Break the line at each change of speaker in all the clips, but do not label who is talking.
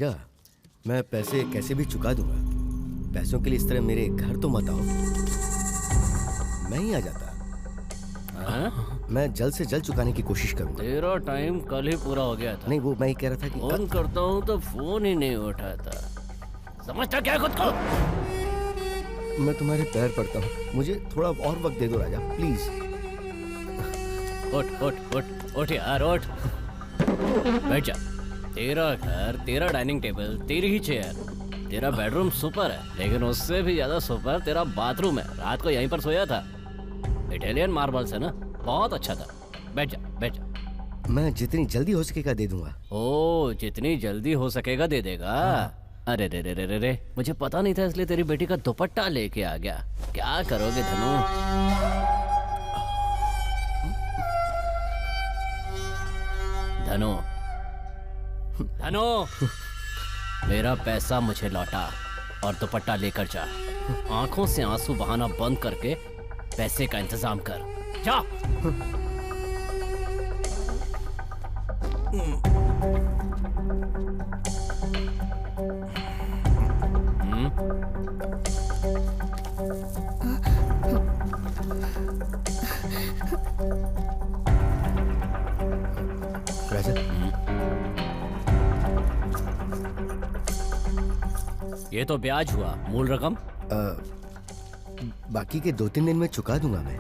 राजा, मैं पैसे कैसे भी चुका दूंगा। पैसों के लिए इस तरह मेरे घर तो मत आओ, मैं ही आ जाता। मैं जल्द से जल्द चुकाने की कोशिश करूंगा।
तेरा टाइम कल ही पूरा हो गया था।
नहीं, वो मैं ही कह रहा था कि
फोन करता हूँ तो फोन ही नहीं उठाता। समझता क्या खुद को?
मैं तुम्हारे पैर पड़ता हूँ, मुझे थोड़ा और वक्त दे दो राजा, प्लीज।
उठ उठ उठ उठ यार, उठ बैठ जा। तेरा घर, तेरा डाइनिंग टेबल, तेरी ही चेयर, तेरा बेडरूम सुपर है, लेकिन उससे भी ज्यादा सुपर तेरा बाथरूम है। रात को यहीं पर सोया था, इटालियन मार्बल्स है ना, बहुत अच्छा था। बैठ जा बैठ जा।
मैं जितनी जल्दी हो सकेगा दे दूंगा।
ओ, जितनी जल्दी हो सकेगा दे देगा। अरे रे रे रे रे रे, मुझे पता नहीं था, इसलिए तेरी बेटी का दुपट्टा लेके आ गया। क्या करोगे धनु? धनु धनु, मेरा पैसा मुझे लौटा और दुपट्टा लेकर जा। आंखों से आंसू बहाना बंद करके पैसे का इंतजाम कर, जा।
राजा,
ये तो ब्याज हुआ, मूल रकम
बाकी के 2-3 दिन में चुका दूंगा मैं।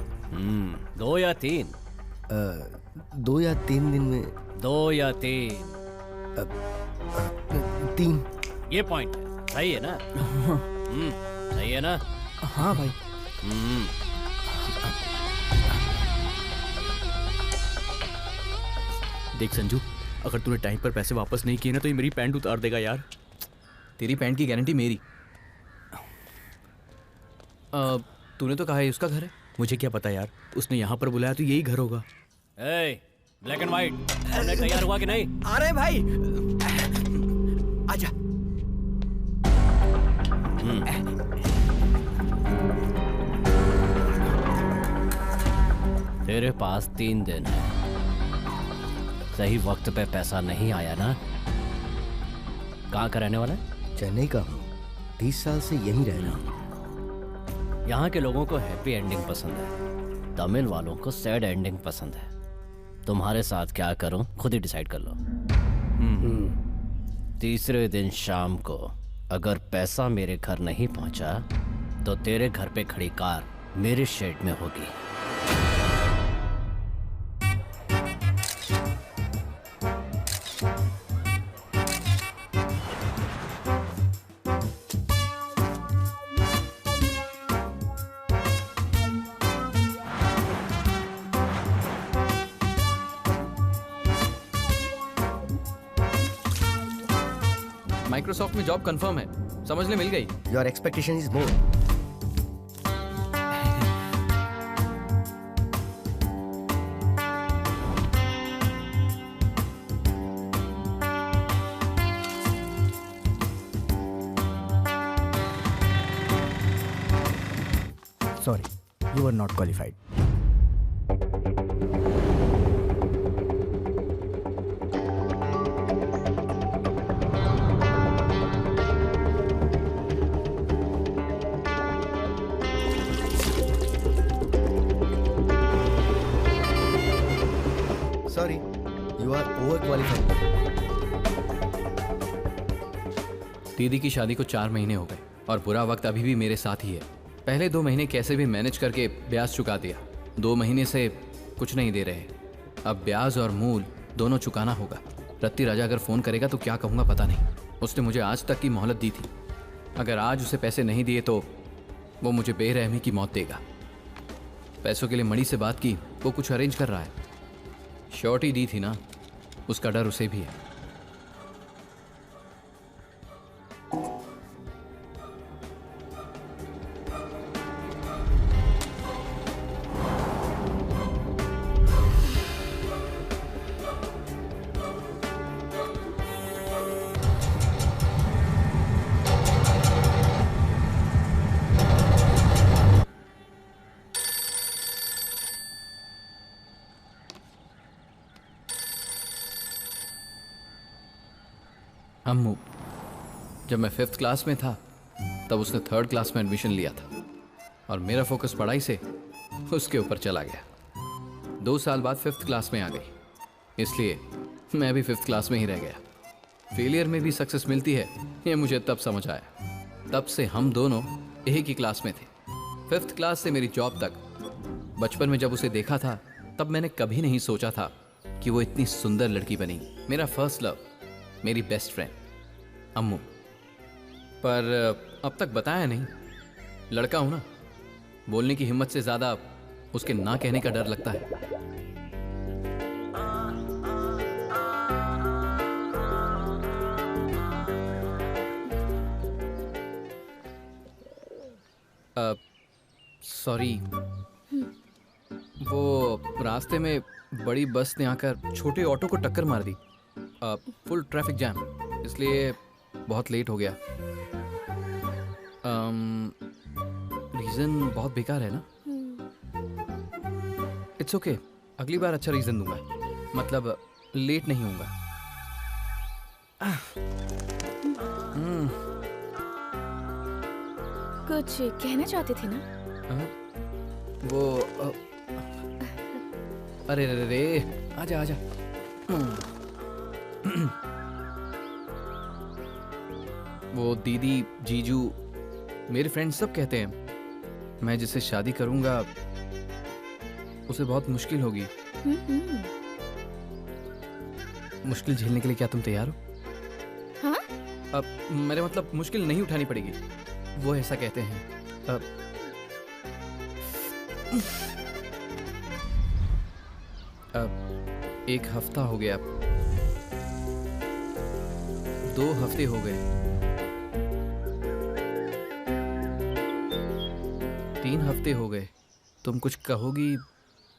2 या 3?
2 या 3 दिन में।
2 या 3?
3।
ये पॉइंट है, सही है ना? सही है ना?
हाँ भाई।
देख संजू, अगर तूने टाइम पर पैसे वापस नहीं किए ना तो ये मेरी पैंट उतार देगा यार।
तेरी पैंट की गारंटी मेरी। तूने तो कहा है उसका घर है।
मुझे क्या पता यार, उसने यहाँ पर बुलाया तो यही घर होगा।
ब्लैक एंड व्हाइट, तैयार हुआ कि नहीं?
अरे भाई आजा।
तेरे पास 3 दिन है। सही वक्त पे पैसा नहीं आया ना? कहाँ का रहने वाला है?
चेन्नई का हूँ, 30 साल से यहीं रह रहा हूँ।
यहाँ के लोगों को हैप्पी एंडिंग पसंद है, तमिल वालों को सैड एंडिंग पसंद है। तुम्हारे साथ क्या करूं खुद ही डिसाइड कर लो। तीसरे दिन शाम को अगर पैसा मेरे घर नहीं पहुंचा तो तेरे घर पे खड़ी कार मेरे शेड में होगी।
माइक्रोसॉफ्ट में जॉब कंफर्म है, समझ ले, मिल गई।
Your expectation is more.
Sorry, you were not qualified.
Sorry, you are overqualified.
दीदी की शादी को 4 महीने हो गए और बुरा वक्त अभी भी मेरे साथ ही है। पहले 2 महीने कैसे भी मैनेज करके ब्याज चुका दिया। 2 महीने से कुछ नहीं दे रहे। अब ब्याज और मूल दोनों चुकाना होगा। रत्ती राजा अगर फ़ोन करेगा तो क्या कहूँगा पता नहीं। उसने मुझे आज तक की मोहलत दी थी। अगर आज उसे पैसे नहीं दिए तो वो मुझे बेरहमी की मौत देगा। पैसों के लिए मणि से बात की, वो कुछ अरेंज कर रहा है। श्योरिटी दी थी ना, उसका डर उसे भी है। अम्मू, जब मैं 5th क्लास में था तब उसने 3rd क्लास में एडमिशन लिया था और मेरा फोकस पढ़ाई से उसके ऊपर चला गया। 2 साल बाद 5th क्लास में आ गई, इसलिए मैं भी 5th क्लास में ही रह गया। फेलियर में भी सक्सेस मिलती है ये मुझे तब समझ आया। तब से हम दोनों एक ही क्लास में थे, 5th क्लास से मेरी जॉब तक। बचपन में जब उसे देखा था तब मैंने कभी नहीं सोचा था कि वो इतनी सुंदर लड़की बनेगी। मेरा फर्स्ट लव, मेरी बेस्ट फ्रेंड अम्मू। पर अब तक बताया नहीं, लड़का हूं ना, बोलने की हिम्मत से ज्यादा उसके ना कहने का डर लगता है। सॉरी, वो रास्ते में बड़ी बस ने आकर छोटे ऑटो को टक्कर मार दी। फुल ट्रैफिक जैम, इसलिए बहुत लेट हो गया। रीज़न बहुत बेकार है ना? इट्स ओके, अगली बार अच्छा रीज़न दूंगा, मतलब लेट नहीं होऊंगा।
कुछ कहना चाहते थे ना?
वो अरे रे रे, आजा आजा। वो दीदी, जीजू, मेरे फ्रेंड्स सब कहते हैं मैं जिससे शादी करूंगा उसे बहुत मुश्किल होगी। मुश्किल झेलने के लिए क्या तुम तैयार हो?
हाँ?
अब मेरे मतलब मुश्किल नहीं उठानी पड़ेगी, वो ऐसा कहते हैं। अब 1 हफ्ता हो गया, 2 हफ्ते हो गए, 3 हफ्ते हो गए। तुम कुछ कहोगी?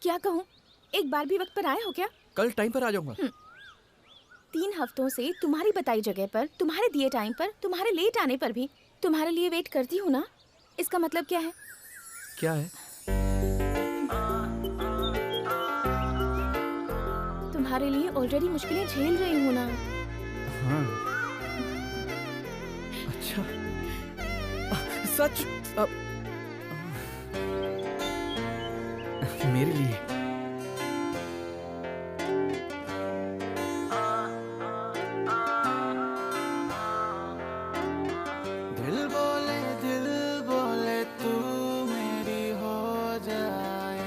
क्या कहूँ? एक बार भी वक्त पर आए हो क्या?
कल टाइम पर आ जाऊंगा।
3 हफ्तों से तुम्हारी बताई जगह पर, तुम्हारे दिए टाइम पर, तुम्हारे लेट आने पर भी तुम्हारे लिए वेट करती हूँ ना। इसका मतलब क्या है?
क्या है?
तुम्हारे लिए ऑलरेडी मुश्किलें झेल रही हूँ ना।
हाँ, अच्छा, सच? मेरे लिए?
दिल बोले तू मेरी हो जाए।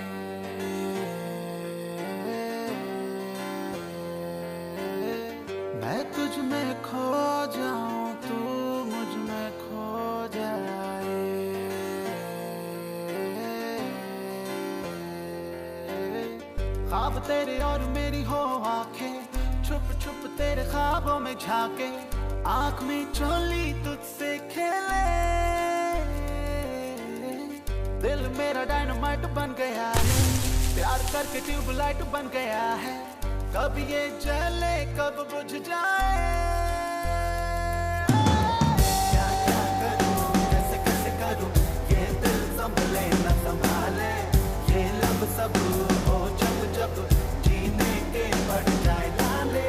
मैं तुझ में खो जाऊं, तू मुझ में खो जाए। ख्वाब तेरे और मेरी हो आंखें, छुप छुप तेरे ख्वाबों में झांके, आंख में चोली तुझसे खेले। दिल मेरा डायनामाइट बन गया है, प्यार करके ट्यूबलाइट बन गया है। कब ये जले कब बुझ जाए। क्या क्या करूं, कैसे कैसे करूं, ये दिल संभले न संभाले। ये लब सब हो जब जब जीने के बढ़ जाए लाले।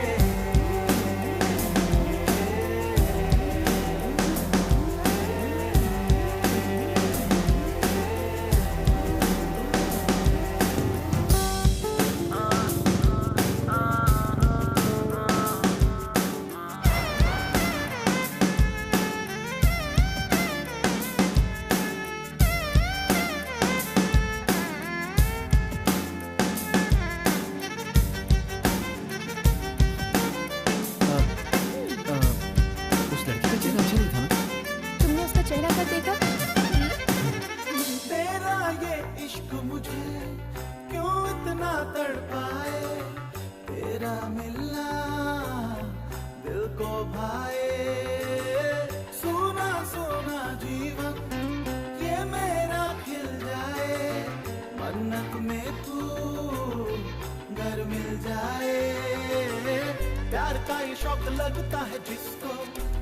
लगता है जिसको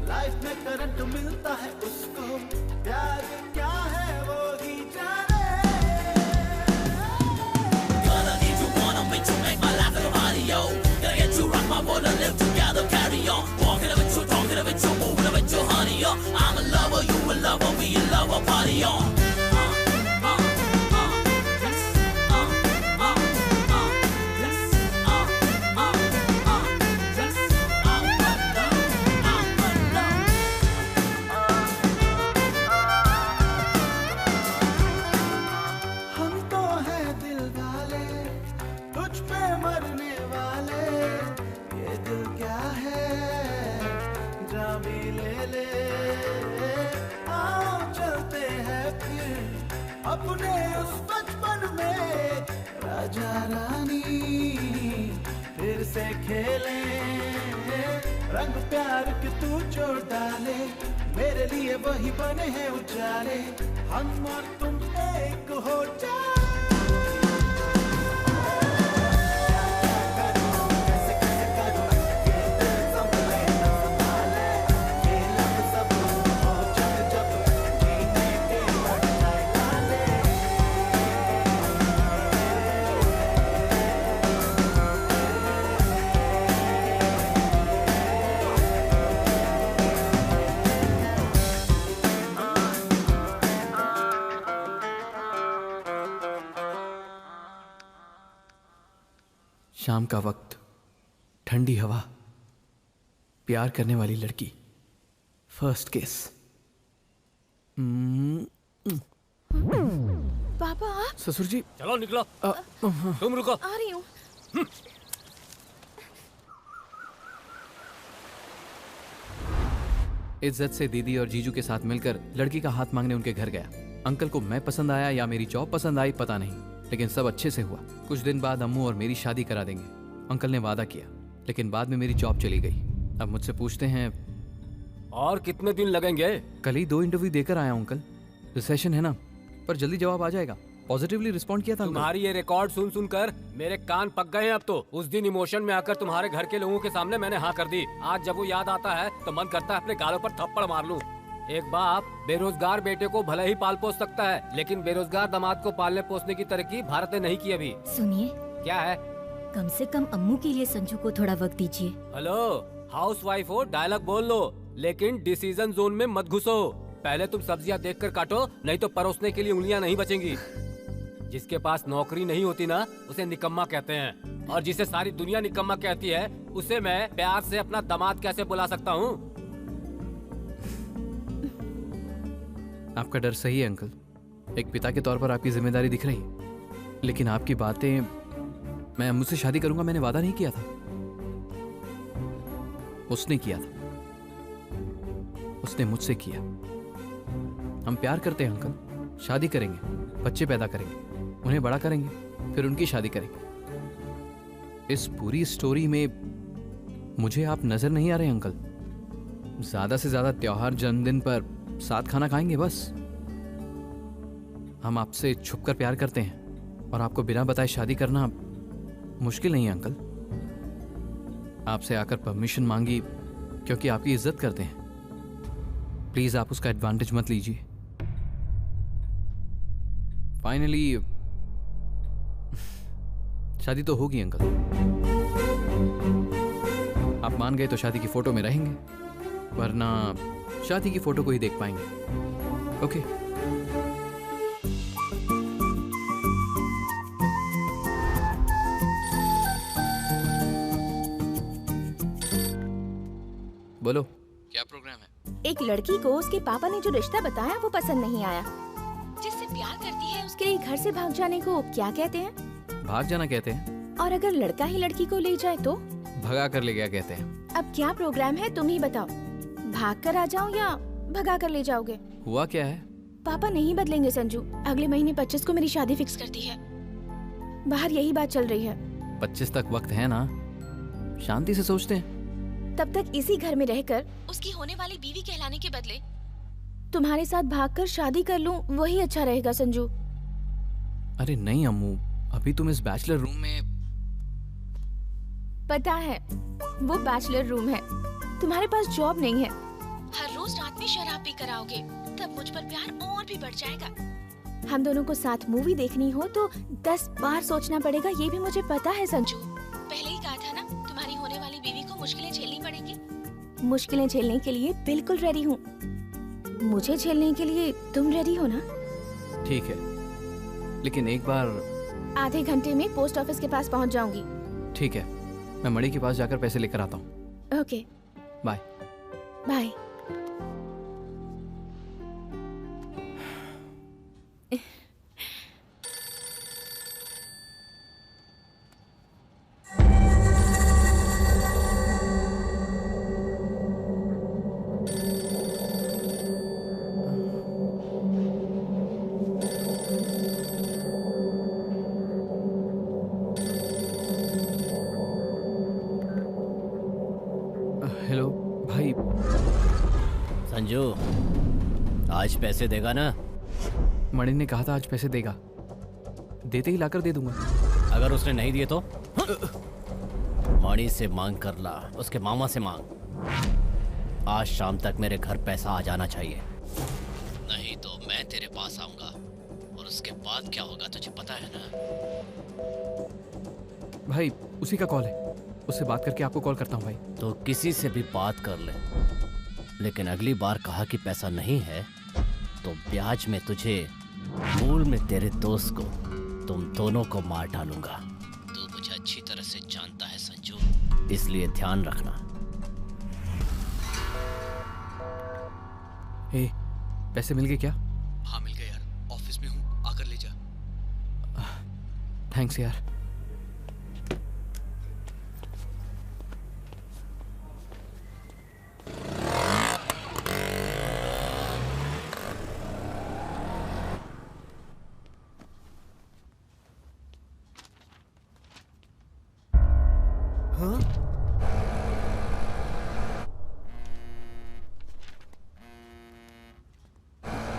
लाइफ में करंट मिलता है उसको, प्यार क्या है वो ही जाने। Gonna need you, wanna make you make my life a little audio. Gotta get you rock my boat and live together, carry on. Walking with you, talking with you, moving with you, honey, yo. I'm a lover, you a lover, we a lover, party on. हम तो हैं दिल वाले, तुझ पे मरने वाले, ये दिल क्या है जा भी ले ले। आओ चलते हैं फिर अपने उस बचपन में, राजा रानी फिर से खेले। रंग प्यार के तू जोड़ डाले, मेरे लिए वही बने हैं उजाले, हम और तुम एक हो जाए।
शाम का वक्त, ठंडी हवा, प्यार करने वाली लड़की, फर्स्ट किस।
पापा आप
ससुर जी।
चलो निकलो। तुम रुको।
आ रही हूँ।
इज्जत से दीदी और जीजू के साथ मिलकर लड़की का हाथ मांगने उनके घर गया। अंकल को मैं पसंद आया या मेरी जॉब पसंद आई पता नहीं, लेकिन सब अच्छे से हुआ। कुछ दिन बाद अम्मू और मेरी शादी करा देंगे, अंकल ने वादा किया, लेकिन बाद में मेरी जॉब चली गई। अब मुझसे पूछते हैं
और कितने दिन लगेंगे?
कल ही 2 इंटरव्यू देकर आया हूं अंकल। रिसेशन है ना, पर जल्दी जवाब आ जाएगा। पॉजिटिवली रिस्पॉन्ड किया था अंकल।
तुम्हारी ये रिकॉर्ड सुन सुनकर मेरे कान पक गए हैं अब तो। उस दिन इमोशन में आकर तुम्हारे घर के लोगों के सामने मैंने हाँ कर दी। आज जब वो याद आता है तो मन करता है अपने गालों पर थप्पड़ मार लूं। एक बाप बेरोजगार बेटे को भले ही पाल पोस सकता है, लेकिन बेरोजगार दामाद को पालने पोसने की तरक्की भारत ने नहीं की अभी।
सुनिए,
क्या है?
कम से कम अम्मू के लिए संजू को थोड़ा वक्त दीजिए।
हेलो, हाउस वाइफ हो, डायलॉग बोल लो, लेकिन डिसीजन जोन में मत घुसो। पहले तुम सब्जियां देखकर काटो, नहीं तो परोसने के लिए उंगलियां नहीं बचेंगी। जिसके पास नौकरी नहीं होती ना, उसे निकम्मा कहते हैं, और जिसे सारी दुनिया निकम्मा कहती है, उसे मैं प्यार से अपना दामाद कैसे बुला सकता हूँ?
आपका डर सही है अंकल। एक पिता के तौर पर आपकी जिम्मेदारी दिख रही है, लेकिन आपकी बातें, मैं अम्मू से शादी करूंगा मैंने वादा नहीं किया था, उसने किया था, उसने मुझसे किया। हम प्यार करते हैं अंकल, शादी करेंगे, बच्चे पैदा करेंगे, उन्हें बड़ा करेंगे, फिर उनकी शादी करेंगे। इस पूरी स्टोरी में मुझे आप नजर नहीं आ रहे अंकल। ज्यादा से ज्यादा त्योहार, जन्मदिन पर साथ खाना खाएंगे बस। हम आपसे छुपकर प्यार करते हैं, और आपको बिना बताए शादी करना मुश्किल नहीं है अंकल। आपसे आकर परमिशन मांगी क्योंकि आपकी इज्जत करते हैं। प्लीज आप उसका एडवांटेज मत लीजिए। फाइनली शादी तो होगी अंकल। आप मान गए तो शादी की फोटो में रहेंगे, वरना शादी की फोटो को ही देख पाएंगे। ओके? बोलो, क्या प्रोग्राम है?
एक लड़की को उसके पापा ने जो रिश्ता बताया वो पसंद नहीं आया। जिससे प्यार करती है उसके लिए घर से भाग जाने को क्या कहते हैं?
भाग जाना कहते हैं।
और अगर लड़का ही लड़की को ले जाए तो?
भगा कर ले गया कहते हैं।
अब क्या प्रोग्राम है तुम ही बताओ। भाग कर आ जाऊं या भगा कर ले जाओगे?
हुआ क्या है?
पापा नहीं बदलेंगे संजू। अगले महीने 25 को मेरी शादी फिक्स कर दी है। बाहर यही बात चल रही है।
25 तक वक्त है ना, शांति से सोचते हैं।
तब तक इसी घर में रहकर उसकी होने वाली बीवी कहलाने के बदले तुम्हारे साथ भागकर शादी कर लूं, वही अच्छा रहेगा संजू।
अरे नहीं अम्मू, अभी तुम इस बैचलर रूम में।
पता है, वो बैचलर रूम है। तुम्हारे पास जॉब नहीं है, हर रोज रात में शराब पी कर आओगे, तब मुझ पर प्यार और भी बढ़ जाएगा। हम दोनों को साथ मूवी देखनी हो तो 10 बार सोचना पड़ेगा, ये भी मुझे पता है संजू। पहले ही कहा था ना, तुम्हारी होने वाली बीवी को मुश्किलें झेलनी पड़ेंगी। मुश्किलें झेलने के लिए बिल्कुल रेडी हूँ। मुझे झेलने के लिए तुम रेडी हो ना?
ठीक है, लेकिन एक बार।
आधे घंटे में पोस्ट ऑफिस के पास पहुंच जाऊंगी।
ठीक है, मैं मणि के पास जाकर पैसे लेकर आता हूँ।
Okay,
bye.
बाय।
हेलो भाई।
संजू, आज पैसे देगा ना?
मणि ने कहा था आज पैसे देगा, देते ही लाकर दे दूंगा।
अगर उसने नहीं दिए तो? मणि से मांग कर ला, उसके मामा से मांग। आज शाम तक मेरे घर पैसा आ जाना चाहिए, नहीं तो मैं तेरे पास आऊंगा और उसके बाद क्या होगा तुझे पता है ना?
भाई उसी का कॉल है, उससे बात करके आपको कॉल करता हूँ भाई।
तो किसी से भी बात कर ले, लेकिन अगली बार कहा कि पैसा नहीं है तो ब्याज में तुझे, मूल में तेरे दोस्त को, तुम दोनों को मार डालूंगा। तू मुझे अच्छी तरह से जानता है संजू, इसलिए ध्यान रखना।
हे, पैसे मिल गए क्या?
हाँ मिल गए यार, ऑफिस में हूँ, आकर ले जा।
थैंक्स यार।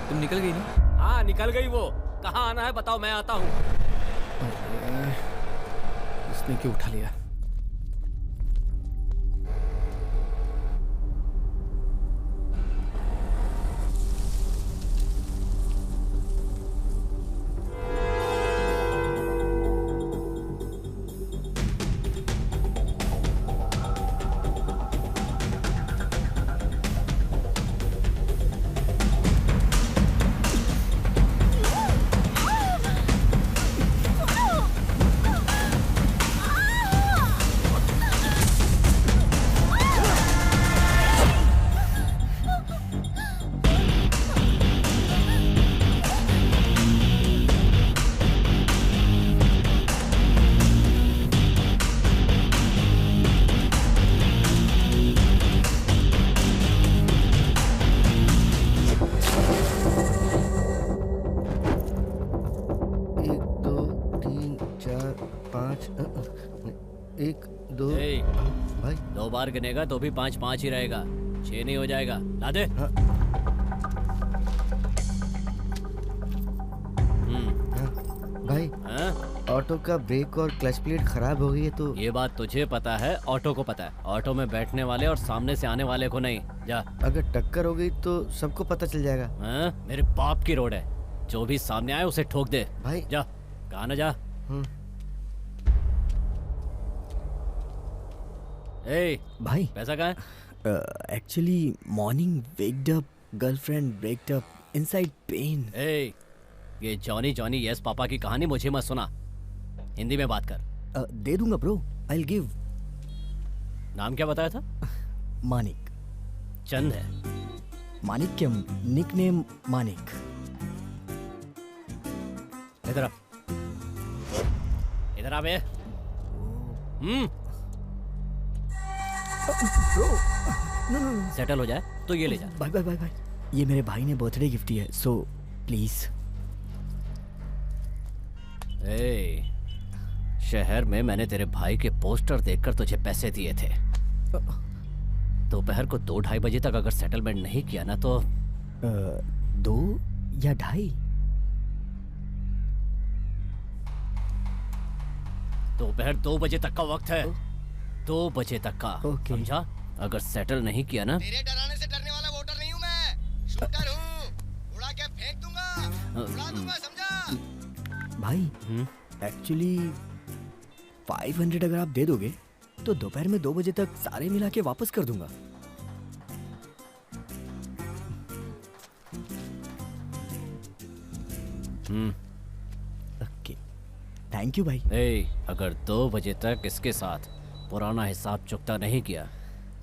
तुम निकल गई ना?
हाँ निकल गई वो। कहाँ आना है बताओ, मैं आता हूँ।
इसने क्यों उठा लिया?
एक दो।
ए,
भाई
2 बार गिनेगा तो भी 5-5 ही रहेगा, 6 नहीं हो जाएगा। ला दे।
हाँ। हाँ, भाई
हाँ?
ऑटो का ब्रेक और क्लच प्लेट खराब हो गई है तो।
ये बात तुझे पता है, ऑटो को पता है। ऑटो में बैठने वाले और सामने से आने वाले को नहीं। जा।
अगर टक्कर हो गई तो सबको पता चल जाएगा।
हाँ? मेरे बाप की रोड है, जो भी सामने आए उसे ठोक दे।
भाई
जा। कहा ना जा। ए,
भाई
पैसा कहाँ है?
Actually morning waked up, girlfriend breaked up, inside pain.
ए, ये जॉनी जॉनी यस पापा की कहानी मुझे मत सुना, हिंदी में बात कर।
दे दूंगा ब्रो, आई विल गिव।
नाम क्या बताया था?
मानिक।
चंद है।
मानिक क्या, निकनेम मानिक।
इधर आ, इधर आ बे।
ब्रो नो नो,
सेटल हो जाए तो ये ले जा।
Bye bye bye bye. ये मेरे भाई ने बर्थडे गिफ्ट दिया है, सो प्लीज।
ए, शहर में मैंने तेरे भाई के पोस्टर देखकर तुझे पैसे दिए थे। दोपहर को 2-2:30 बजे तक अगर सेटलमेंट नहीं किया ना तो
2 या 2:30?
दोपहर 2 बजे तक का वक्त है, 2 बजे तक का।
Okay.
समझा? अगर सेटल नहीं किया ना।
तेरे डराने से डरने वाला वोटर नहीं हूँ मैं, शूटर हूँ। उड़ा के फेंक दूंगा, उड़ा दूंगा, समझा?
भाई एक्चुअली 500 अगर आप दे दोगे तो दोपहर में 2 बजे तक सारे मिला के वापस कर दूंगा। ओके, थैंक यू भाई।
ए, अगर 2 बजे तक इसके साथ पुराना हिसाब चुकता नहीं किया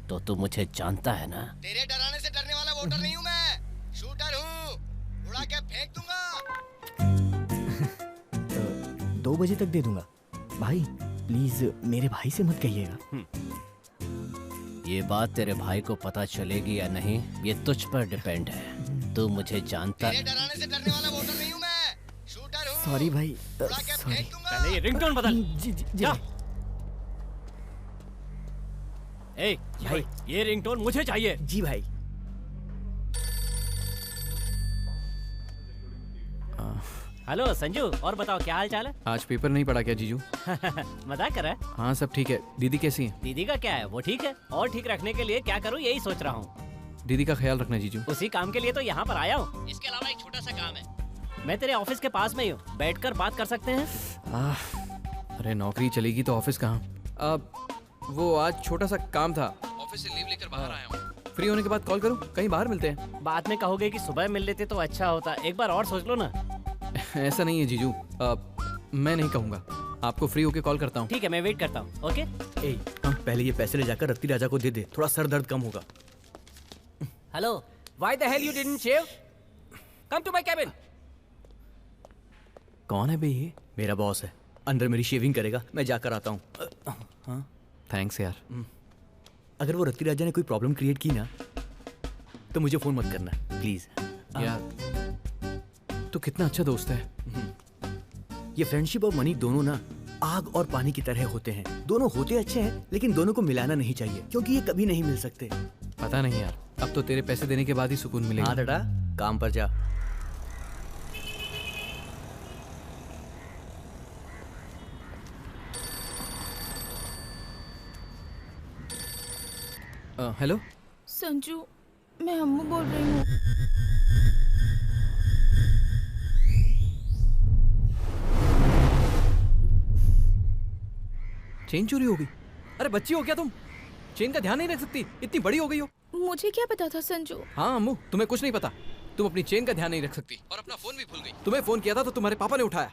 तो तू मुझे जानता है ना।
तेरे डराने से डरने वाला वोटर नहीं हूँ मैं, शूटर हूँ, उड़ा के फेंक दूंगा।
2 बजे तक दे दूंगा भाई, प्लीज मेरे भाई से मत कहिएगा।
ये बात तेरे भाई को पता चलेगी या नहीं ये तुझ पर डिपेंड है। तू मुझे जानता।
तेरे डराने से डरने वाला वोटर नहीं हूँ मैं, शूटर हूँ।
सॉरी भाई,
उड़ा के
सॉरी।
फेंक दूंगा।
पहले ये रिंगटोन बदल।
जी जी जी
जा।
भाई।
ए भाई, ये रिंगटोन मुझे चाहिए।
जी भाई।
हेलो संजू, और बताओ क्या हाल चाल है?
आज पेपर नहीं पढ़ा क्या जीजू?
मजाक कर रहा है?
हाँ सब ठीक है। दीदी कैसी है?
दीदी का क्या है, वो ठीक है। और ठीक रखने के लिए क्या करूँ यही सोच रहा हूँ।
दीदी का ख्याल रखना जीजू।
उसी काम के लिए तो यहाँ पर आया हूँ। इसके अलावा एक छोटा सा काम है। मैं तेरे ऑफिस के पास में ही हूँ, बैठकर बात कर सकते हैं।
अरे नौकरी चलेगी तो ऑफिस कहाँ? वो आज छोटा सा काम था, ऑफिस से लीव लेकर बाहर आया हूँ। फ्री होने के बाद कॉल करूँ, कहीं बाहर मिलते हैं।
बाद में कहोगे कि सुबह मिल लेते तो अच्छा होता। एक बार और सोच लो ना।
ऐसा नहीं है जीजू, मैं नहीं कहूँगा, आपको फ्री होके कॉल करता हूँ।
ठीक है, मैं वेट करता हूँ। ओके।
ए, हम पहले ये पैसे ले जाकर रत्ती राजा को दे दे, थोड़ा सर दर्द कम होगा।
Hello, why the hell you didn't shave? Come to my cabin.
कौन है बे ये? मेरा बॉस है, अंदर मेरी शेविंग करेगा, मैं जाकर आता हूँ। हाँ
थैंक्स यार।
अगर वो रत्ती राजा ने कोई प्रॉब्लम क्रिएट की ना तो मुझे फोन मत करना प्लीज।
यार तू कितना अच्छा दोस्त है।
ये फ्रेंडशिप और मनी दोनों ना आग और पानी की तरह होते हैं। दोनों होते अच्छे हैं लेकिन दोनों को मिलाना नहीं चाहिए क्योंकि ये कभी नहीं मिल सकते।
पता नहीं यार, अब तो तेरे पैसे देने के बाद ही सुकून मिलेगा।
हाँ बेटा, काम पर जा।
हेलो
संजू, मैं अम्मू बोल रही हूँ।
चेन चोरी हो गई? अरे बच्ची हो क्या तुम? चेन का ध्यान नहीं रख सकती? इतनी बड़ी हो गई हो।
मुझे क्या पता था संजू।
हाँ अम्मू, तुम्हें कुछ नहीं पता। तुम अपनी चेन का ध्यान नहीं रख सकती और अपना फोन भी भूल गई। तुम्हें फोन किया था तो तुम्हारे पापा ने उठाया।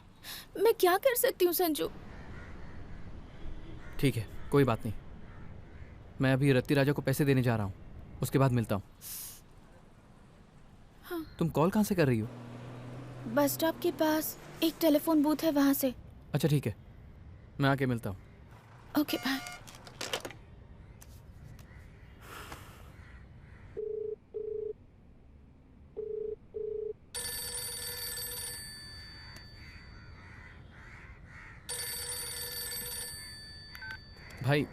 मैं क्या कर सकती हूँ संजू?
ठीक है, कोई बात नहीं। मैं अभी रत्ती राजा को पैसे देने जा रहा हूँ, उसके बाद मिलता हूँ।
हाँ।
तुम कॉल कहाँ से कर रही हो?
बस स्टॉप के पास एक टेलीफोन बूथ है, वहाँ से।
अच्छा ठीक है, मैं आके मिलता हूँ।
Okay bye.
भाई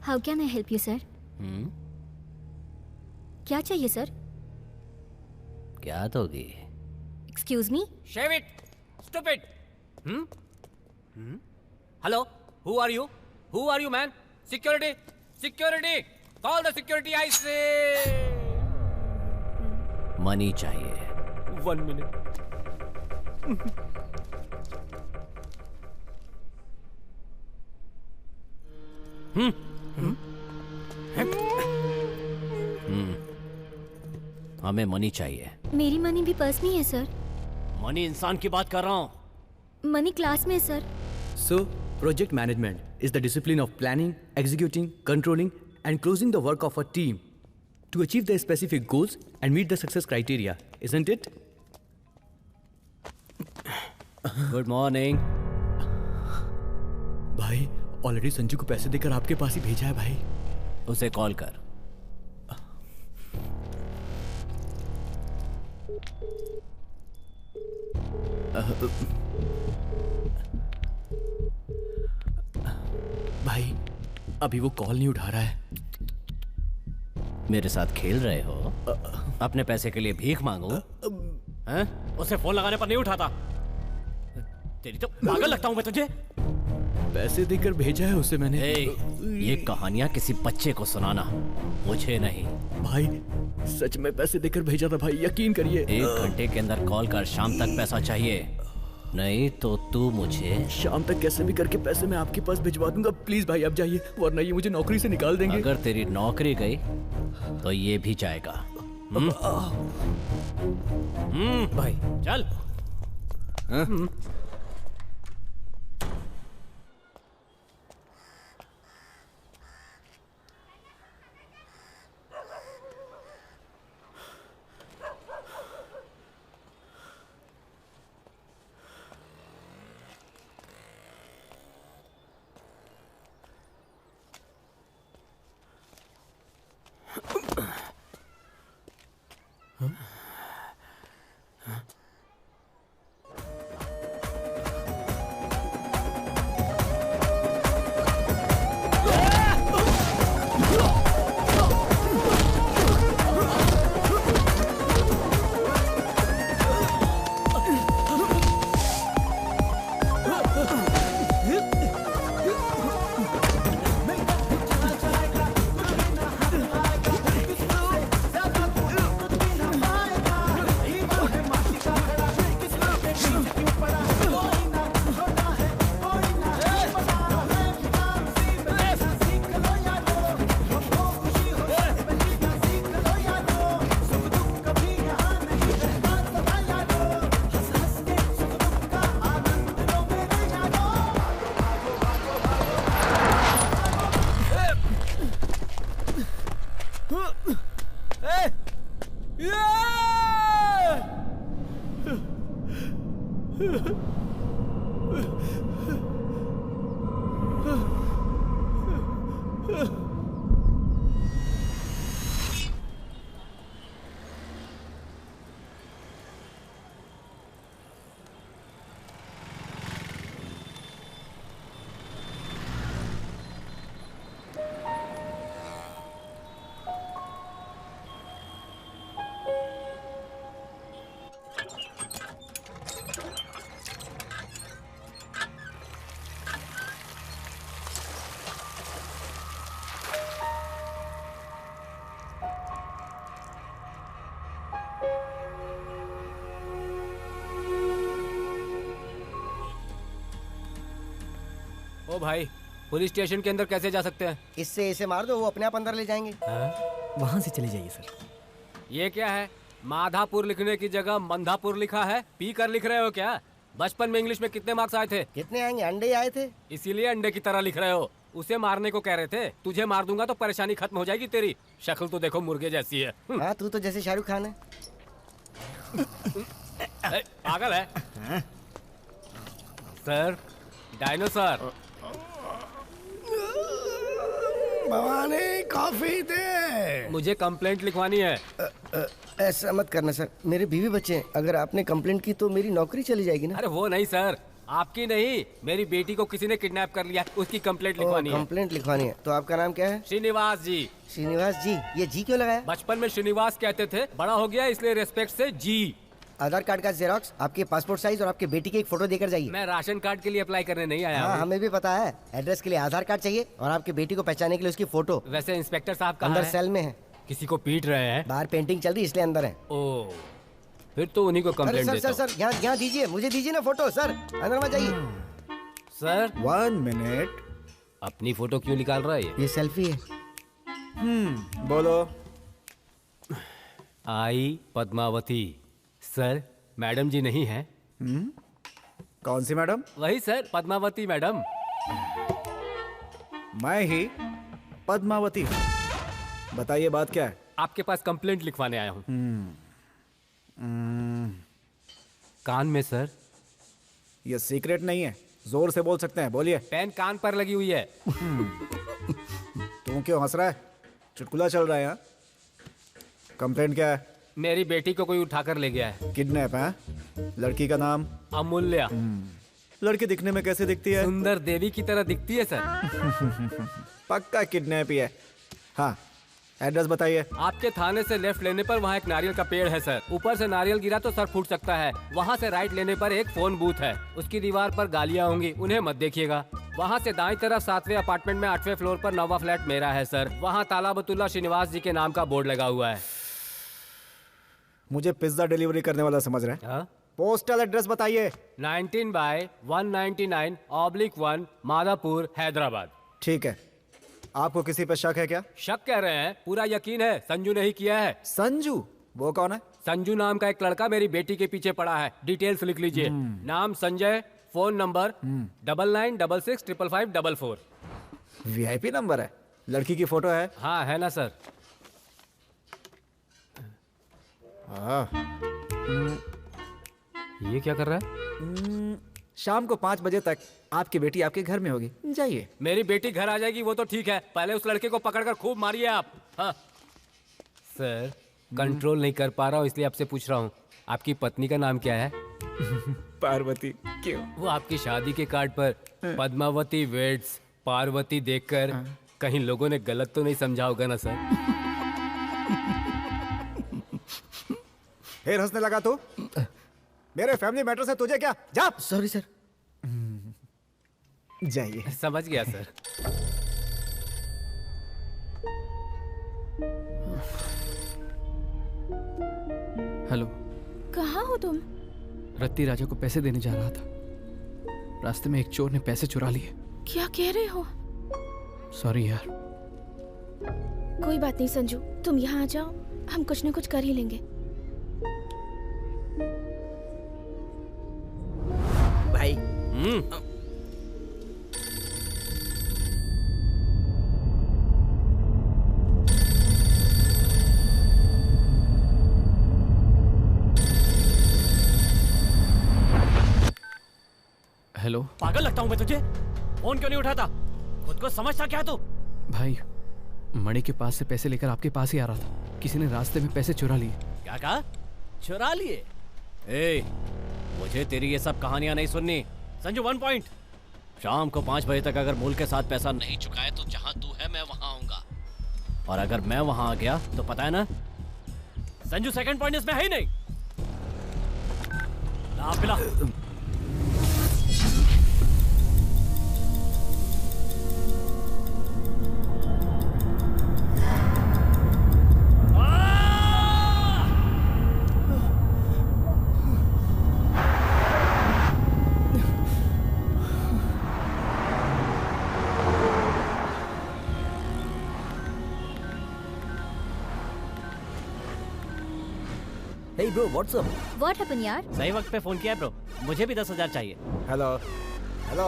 how can I help you sir? क्या चाहिए सर?
क्या दोगी?
Excuse me?
Shave it, stupid. Hello, who are you? Who are you, man? Security, security. Call the security, I say. Money चाहिए. 1 minute. हमें money चाहिए.
मेरी money भी purse में है सर.
मनी इंसान की बात कर रहा हूँ.
मनी क्लास में है sir.
So, project management is the discipline of planning, executing, controlling, and closing the work of a team to achieve their specific goals and meet the success criteria, isn't it?
Good morning.
भाई, already Sanju को पैसे देकर आपके पास ही भेजा है भाई.
उसे call कर.
भाई, अभी वो कॉल नहीं उठा रहा है.
मेरे साथ खेल रहे हो? अपने पैसे के लिए भीख मांगो? हैं? उसे फोन लगाने पर नहीं उठाता. तेरी तो पागल लगता हूं मैं तुझे.
पैसे देकर भेजा है उसे मैंने.
ये कहानियां किसी बच्चे को सुनाना, मुझे नहीं.
भाई, सच में पैसे देकर भेजा था भाई, यकीन करिए.
1 घंटे के अंदर कॉल कर, शाम तक पैसा चाहिए. नहीं तो तू मुझे
शाम तक कैसे भी करके पैसे मैं आपके पास भिजवा दूंगा. प्लीज भाई अब जाइए, वरना ये मुझे नौकरी से निकाल देंगे.
अगर तेरी नौकरी गई तो ये भी जाएगा.
भाई
चल.
ओ भाई, पुलिस स्टेशन के अंदर कैसे जा सकते हैं?
इससे इसे मार दो, वो अपने आप अंदर ले जाएंगे.
वहाँ से चले जाइए सर.
ये क्या है? माधापुर लिखने की जगह मंधापुर लिखा है. पी कर लिख रहे हो क्या? बचपन में इंग्लिश में कितने मार्क्स आए थे?
कितने आएंगे? अंडे आए थे.
इसीलिए अंडे की तरह लिख रहे हो. उसे मारने को कह रहे थे. तुझे मार दूंगा तो परेशानी खत्म हो जाएगी तेरी. शक्ल तो देखो मुर्गे जैसी है.
हाँ, तू तो जैसे शाहरुख खान है.
पागल है सर. डायनासोर.
भवानी कॉफी दे.
मुझे कंप्लेंट लिखवानी है.
ऐसा मत करना सर, मेरे बीवी बच्चे हैं. अगर आपने कंप्लेंट की तो मेरी नौकरी चली जाएगी ना.
अरे वो नहीं सर, आपकी नहीं, मेरी बेटी को किसी ने किडनैप कर लिया, उसकी कंप्लेंट लिखवानी है।
कंप्लेंट लिखवानी है। तो आपका नाम क्या है?
श्रीनिवास जी।
श्रीनिवास जी। ये जी क्यों लगाया?
बचपन में श्रीनिवास कहते थे, बड़ा हो गया इसलिए रिस्पेक्ट से जी।
आधार कार्ड का जेरोक्स, आपके पासपोर्ट साइज और आपके बेटी की एक फोटो देकर जाइए।
मैं राशन कार्ड के लिए अप्लाई करने नहीं आया
हाँ,
हूँ।
हमें भी पता है। एड्रेस के लिए आधार कार्ड चाहिए और आपकी बेटी को पहचानने के लिए उसकी फोटो।
वैसे इंस्पेक्टर साहब कहाँ
अंदर
हैं?
सेल में है।
किसी को पीट रहे हैं?
बाहर पेंटिंग चल रही इसलिए अंदर है।
ओ, फिर तो उन्हीं को
अरे
कंप्लेंट
सर
देता
सर सर, यहाँ दीजिए, मुझे दीजिए ना फोटो। सर अंदर मत जाइए।
Sir
1 minute.
अपनी फोटो क्यों निकाल रहा है
ये सेल्फी है।
बोलो।
आई पद्मावती। सर मैडम जी नहीं है?
कौन सी मैडम?
वही सर, पद्मावती मैडम।
मैं ही पद्मावती। बताइए बात क्या है?
आपके पास कंप्लेंट लिखवाने आया हूँ। कान में सर।
ये सीक्रेट नहीं है, जोर से बोल सकते हैं, बोलिए।
पेन कान पर लगी हुई है।
तू क्यों हंस रहा है? चुटकुला चल रहा है यहाँ? कंप्लेंट क्या है?
मेरी बेटी को कोई उठाकर ले गया है।
किडनैप है? लड़की का नाम?
अमूल्य।
लड़की दिखने में कैसे दिखती है?
सुंदर देवी की तरह दिखती है सर।
पक्का किडनैप ही है। हाँ, एड्रेस बताइए।
आपके थाने से लेफ्ट लेने पर वहाँ एक नारियल का पेड़ है सर। ऊपर से नारियल गिरा तो सर फूट सकता है। वहाँ से राइट लेने पर एक फोन बूथ है, उसकी दीवार पर गालियाँ होंगी, उन्हें मत देखिएगा। वहाँ से दाईं तरफ 7वें अपार्टमेंट में 8वें फ्लोर पर 9वां फ्लैट मेरा है सर। वहाँ तालाबतुल्ला श्रीनिवास जी के नाम का बोर्ड लगा हुआ है।
मुझे पिज्जा डिलीवरी करने वाला समझ रहे हैं? पोस्टल एड्रेस बताइए।
19/199/1 माधापुर हैदराबाद।
ठीक है। आपको किसी पे शक है क्या?
शक कह रहे हैं? पूरा यकीन है, संजू ने ही किया है।
संजू? वो कौन है?
संजू नाम का एक लड़का मेरी बेटी के पीछे पड़ा है। डिटेल्स लिख लीजिए। नाम Sanjay, phone number 9966555544।
VIP number है। लड़की की फोटो है?
हाँ है ना सर। ये क्या कर रहा है?
शाम को 5 बजे तक आपकी बेटी आपके घर में होगी, जाइए।
मेरी बेटी घर आ जाएगी वो तो ठीक है, पहले उस लड़के को पकड़कर खूब मारिए आप। हाँ सर, कंट्रोल नहीं कर पा रहा हूँ इसलिए आपसे पूछ रहा हूँ, आपकी पत्नी का नाम क्या है?
पार्वती। क्यों?
वो आपकी शादी के कार्ड पर पद्मावती वेड्स पार्वती देखकर कहीं लोगों ने गलत तो नहीं समझा होगा ना सर?
फिर हंसने लगा तू? मेरे फैमिली मैटर से तुझे क्या? जा।
Sorry sir.
जाइए।
समझ गया सर।
हेलो।
कहाँ हो तुम?
रत्ती राजा को पैसे देने जा रहा था, रास्ते में एक चोर ने पैसे चुरा लिए।
क्या कह रहे हो?
सॉरी यार।
कोई बात नहीं संजू, तुम यहाँ आ जाओ, हम कुछ न कुछ कर ही लेंगे।
भाई।
हेलो।
पागल लगता हूँ मैं तुझे? फोन क्यों नहीं उठाता? खुद को समझता क्या तू?
भाई, मणि के पास से पैसे लेकर आपके पास ही आ रहा था, किसी ने रास्ते में पैसे चुरा लिए।
क्या कहा? चुरा लिए? ए, मुझे तेरी ये सब कहानियां नहीं सुननी। संजू 1 पॉइंट। शाम को 5 बजे तक अगर मूल के साथ पैसा नहीं चुकाए तो जहां तू है मैं वहां आऊंगा, और अगर मैं वहां आ गया तो पता है ना संजू, सेकंड पॉइंट इसमें है ही नहीं। ला पिला।
Hey bro, what's up?
What happened यार?
सही वक्त पे फोन किया है ब्रो, मुझे भी 10,000 चाहिए।
Hello. Hello.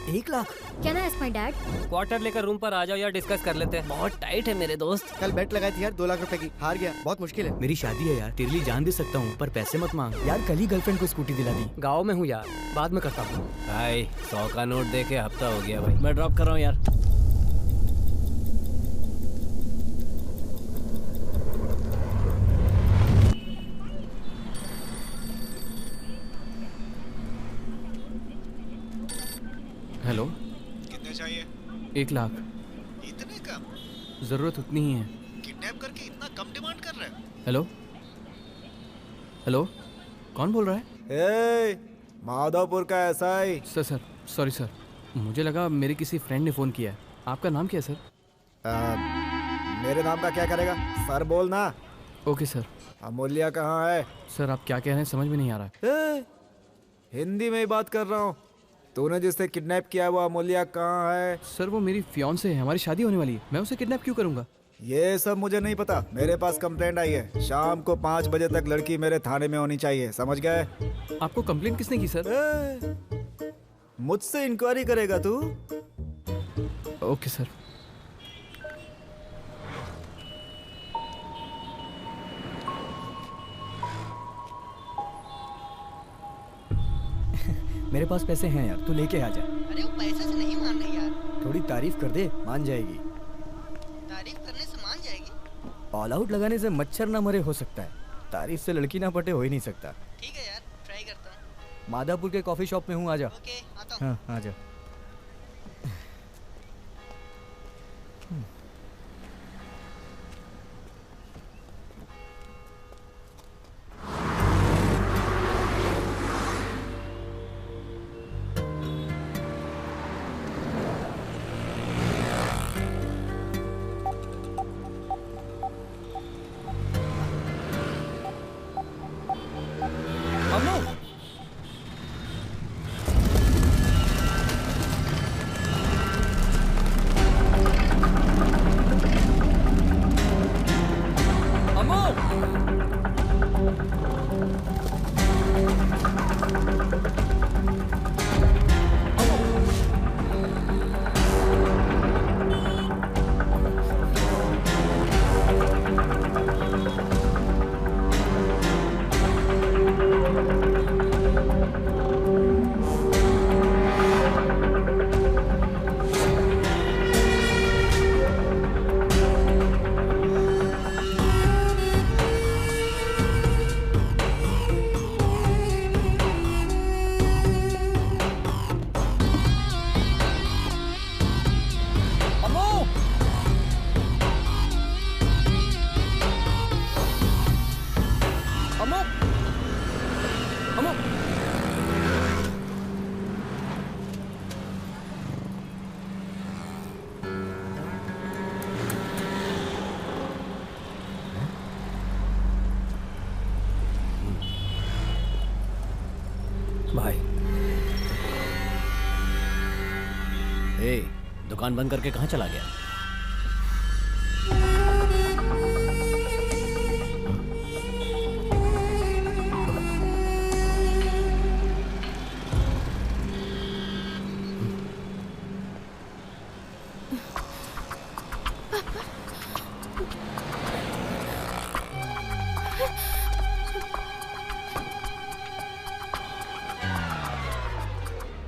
1 lakh?
Can I ask my dad?
Quarter लेकर रूम पर आ जाओ या डिस्कस कर लेते हैं।
बहुत टाइट है मेरे दोस्त।
कल बेट लगाई थी यार 2 लाख रुपए की, हार गया, बहुत मुश्किल है।
मेरी शादी है यार, तेरे लिए जान दे सकता हूँ, पर पैसे मत मांग। यार कल ही गर्लफ्रेंड को स्कूटी दिला दी।
गाँव में हूँ यार, बाद में करता हूँ। भाई 100 का नोट दे के हफ्ता हो गया भाई।
मैं ड्रॉप कर रहा हूँ यार।
1 लाख।
इतने कम?
ज़रूरत उतनी ही है।
किडनैप करके इतना कम डिमांड कर रहे हो?
हेलो हेलो, कौन बोल रहा है?
माधवपुर का एसआई।
सर सॉरी सर, मुझे लगा मेरे किसी फ्रेंड ने फ़ोन किया है। आपका नाम क्या है सर?
मेरे नाम का क्या करेगा, सर बोलना।
Okay sir.
अमूल्या कहाँ है?
सर आप क्या कह रहे हैं समझ में नहीं आ रहा है।
हिंदी में ही बात कर रहा हूँ। तूने जिससे किडनैप किया वो अमूल्या कहाँ है?
सर वो मेरी फियांसे है, हमारी शादी होने वाली है, मैं उसे किडनैप क्यों करूँगा?
ये सब मुझे नहीं पता, मेरे पास कंप्लेंट आई है। शाम को 5 बजे तक लड़की मेरे थाने में होनी चाहिए, समझ गए?
आपको कंप्लेंट किसने की सर?
मुझसे इंक्वायरी करेगा तू?
Okay sir.
मेरे पास पैसे हैं यार, तू लेके आ जा।
अरे वो पैसे से नहीं मान रही यार।
थोड़ी तारीफ कर दे, मान जाएगी।
तारीफ करने से मान जाएगी?
ऑल आउट लगाने से मच्छर ना मरे हो सकता है, तारीफ से लड़की ना पटे हो ही नहीं सकता।
ठीक है यार, ट्राई करता हूँ।
माधापुर के कॉफी शॉप में हूँ, आ जा।
ओके, आता हूँ।
हाँ आ जा। भाई
दुकान बंद करके कहाँ चला गया?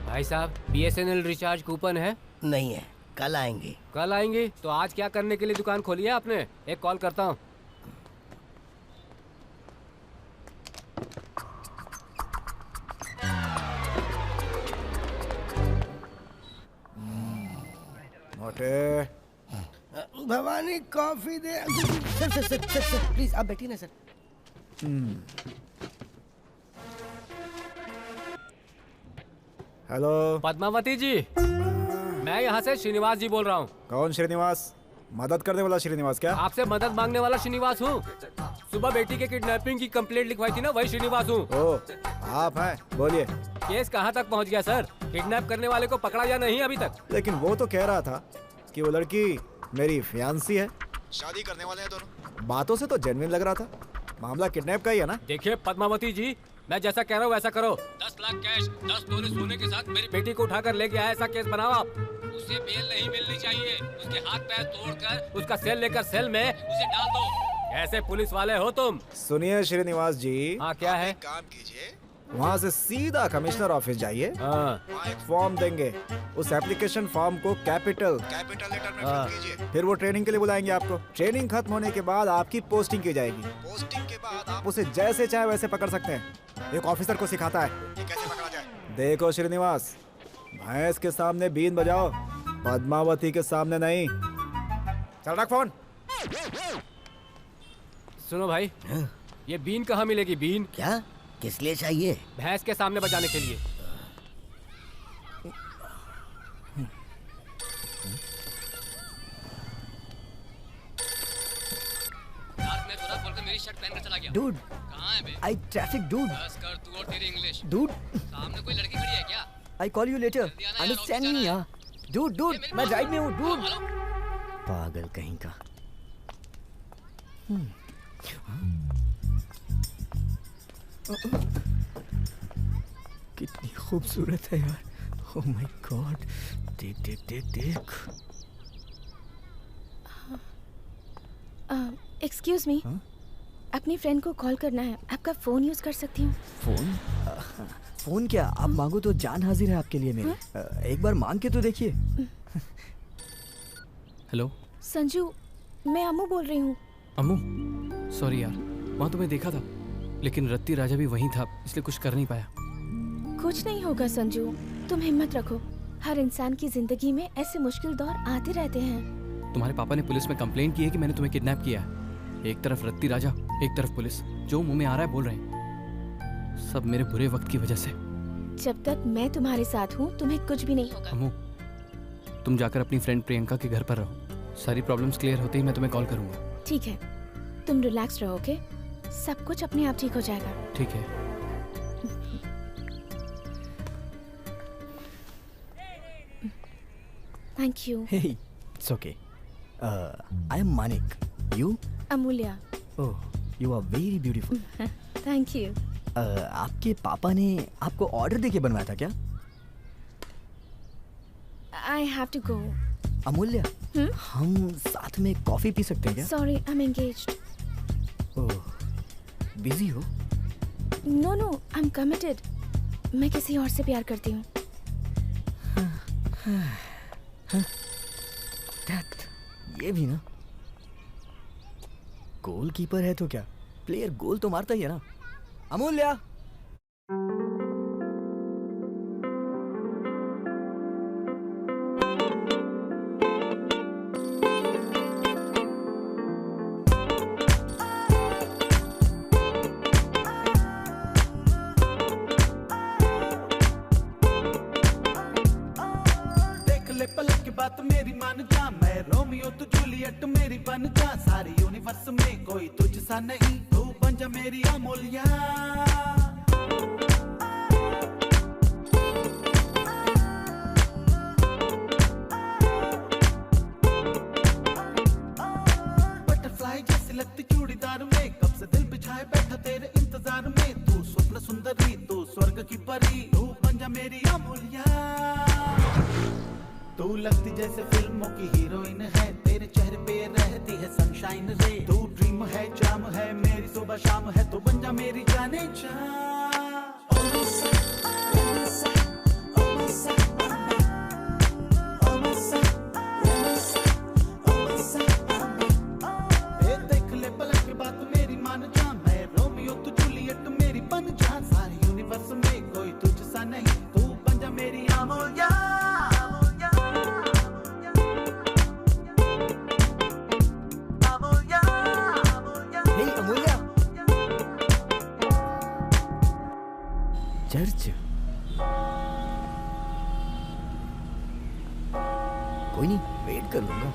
भाई साहब, BSNL रिचार्ज कूपन है?
नहीं है, कल आएंगे।
कल आएंगे? तो आज क्या करने के लिए दुकान खोली है आपने? एक कॉल करता हूँ।
मोटे
Bhavani coffee they. Sir sir sir sir sir please आप बैठिए ना सर।
हेलो
पद्मावती जी, मैं यहाँ से श्रीनिवास जी बोल रहा हूँ।
कौन श्रीनिवास? मदद करने वाला श्रीनिवास क्या?
आपसे मदद मांगने वाला श्रीनिवास हूँ। सुबह बेटी के किडनैपिंग की कंप्लेंट लिखवाई थी ना, वही श्रीनिवास हूँ।
ओह आप हैं, बोलिए।
केस कहाँ तक पहुँच गया सर? किडनैप करने वाले को पकड़ा या नहीं अभी तक?
लेकिन वो तो कह रहा था कि वो लड़की मेरी फियांसी है, शादी करने वाले हैं दोनों। बातों से तो जेन्युइन लग रहा था। मामला किडनैप का ही है ना?
देखिए पद्मावती जी, मैं जैसा कह रहा हूँ वैसा करो। 10 लाख कैश, 10 तोले सोने के साथ मेरी बेटी को उठाकर लेके आया, ऐसा केस बनाओ आप। उसे बेल नहीं मिलनी चाहिए। उसके हाथ पैर तोड़कर उसका सेल लेकर सेल में उसे डाल दो। ऐसे पुलिस वाले हो तुम?
सुनिए श्रीनिवास जी।
हाँ क्या है?
काम कीजिए, वहाँ से सीधा कमिश्नर ऑफिस जाइए। वहाँ एक फॉर्म देंगे, उस एप्लीकेशन फॉर्म को कैपिटल लेटर में फिल कीजिए। फिर वो ट्रेनिंग के लिए बुलाएंगे आपको। ट्रेनिंग खत्म होने के बाद आपकी पोस्टिंग की जाएगी। पोस्टिंग के बाद आप उसे जैसे चाहे वैसे पकड़ सकते हैं। एक ऑफिसर को सिखाता है कि कैसे पकड़ा जाए। देखो श्रीनिवास, भैंस के सामने बीन बजाओ, पद्मावती के सामने नहीं। चल रख फोन।
सुनो भाई, ये बीन कहाँ मिलेगी? बीन
क्या? किस लिए चाहिए?
भैंस के सामने बजाने के लिए।
मेरी शर्ट पहन कर चला गया।
Dude,
कहाँ है बे?
I traffic dude.
बस कर तू और तेरी इंग्लिश।
Dude,
सामने कोई लड़की खड़ी है क्या?
I call you later.
जल्दी आना यार,
Understand
ऑफिस
me
जाना
यार। Dude, मैं ड्राइव में हूँ dude.
हेलो?
पागल कहीं का।
कितनी खूबसूरत है यार। Oh my God. देख।
एक्सक्यूज मी, अपनी फ्रेंड को कॉल करना है। आपका फोन यूज कर सकती हूँ?
फोन क्या? आप मांगो तो जान हाजिर है आपके लिए मेरी। एक बार मांग के तो देखिए।
हेलो
संजू, मैं अम्मू बोल रही हूँ।
अम्मू, सॉरी यार, वहाँ तुम्हें देखा था लेकिन रत्ती राजा भी वहीं था, इसलिए कुछ कर नहीं पाया।
कुछ नहीं होगा संजू, तुम हिम्मत रखो। हर इंसान की जिंदगी में ऐसे मुश्किल दौर आते रहते हैं।
तुम्हारे पापा ने पुलिस में कंप्लेंट की है कि मैंने तुम्हें किडनैप किया है। एक तरफ रत्ती राजा, एक तरफ पुलिस, जो मुंह में आ रहा है बोल रहे हैं। सब मेरे बुरे वक्त की वजह से।
जब तक मैं तुम्हारे साथ हूँ तुम्हें कुछ भी नहीं होगा।
अम्मू, तुम जाकर अपनी फ्रेंड प्रियंका के घर पर रहो। सारी प्रॉब्लम्स क्लियर होते ही मैं तुम्हें कॉल करूंगा।
ठीक है, तुम रिलैक्स रहो, ओके? सब कुछ अपने आप ठीक हो जाएगा।
ठीक है।
Thank you.
Hey, it's okay. I am Manik. You?
Amulya.
Oh, you are very beautiful.
Thank you.
आपके पापा ने आपको ऑर्डर देके बनवाया था क्या?
I have to go.
Amulya, हम साथ में कॉफी पी सकते हैं क्या?
Sorry, I'm engaged.
Oh, busy हो?
No, no, I'm committed. मैं किसी और से प्यार करती हूँ।
ये भी ना? गोलकीपर है तो क्या, प्लेयर गोल तो मारता ही है ना। अमूल्या,
देख ले पलक की बात मेरी मान जा, मैं रोमियो तू जूलियट मेरी बन जा। सारे यूनिवर्स में कोई तुझसा नहीं, तू बन जा मेरी अमूल्या। बटरफ्लाई जैसी लगती चूड़ीदार में, कब से दिल बिछाए बैठा तेरे इंतजार में। तू स्वप्न सुंदरी, तू स्वर्ग की परी, तू बन जा मेरी अमूल्या। तू लगती जैसे फिल्मों की हीरोइन है, तेरे चेहरे पे रहती है सनशाइन रे। तू ड्रीम है, जाम है, मेरी सुबह शाम है, तू बन जा मेरी जाने जा। देख ले पलक के बात मेरी मान जा, मैं रोमियो तू जूलियट मेरी बन जा। सारे यूनिवर्स में कोई तुझसा नहीं, तू बन जा मेरी अमूल्या।
चर्च? कोई नहीं, वेट कर लूंगा।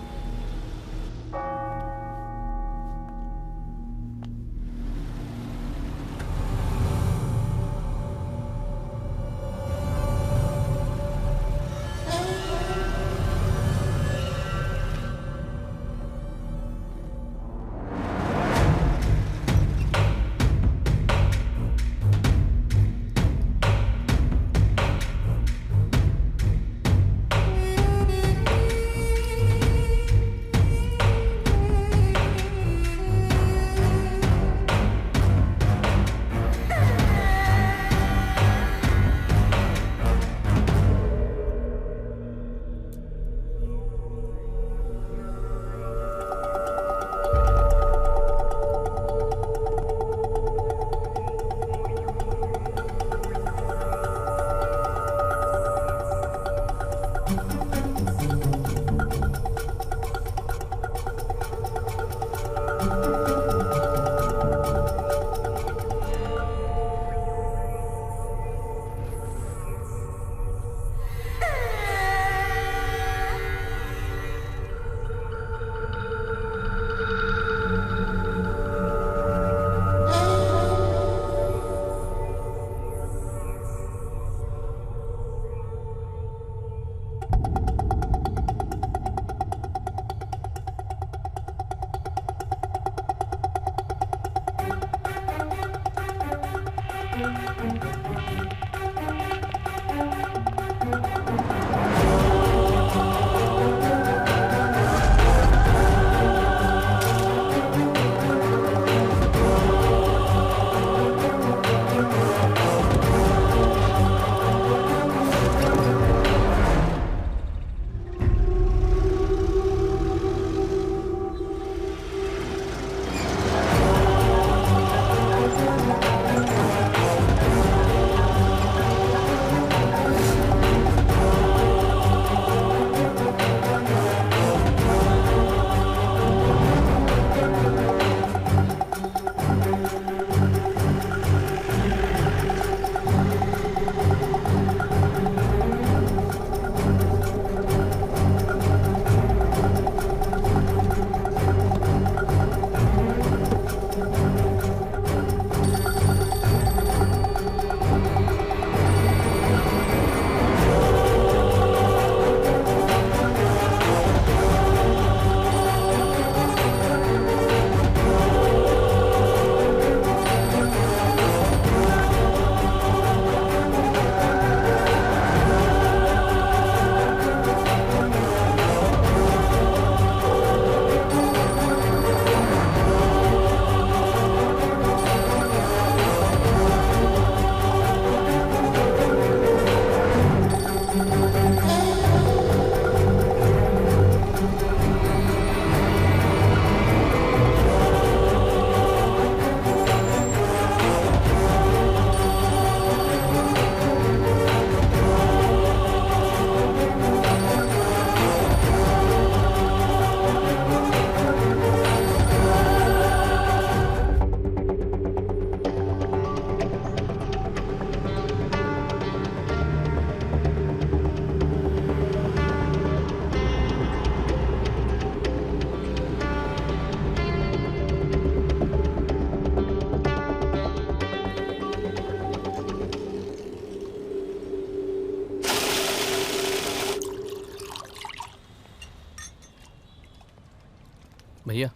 भैया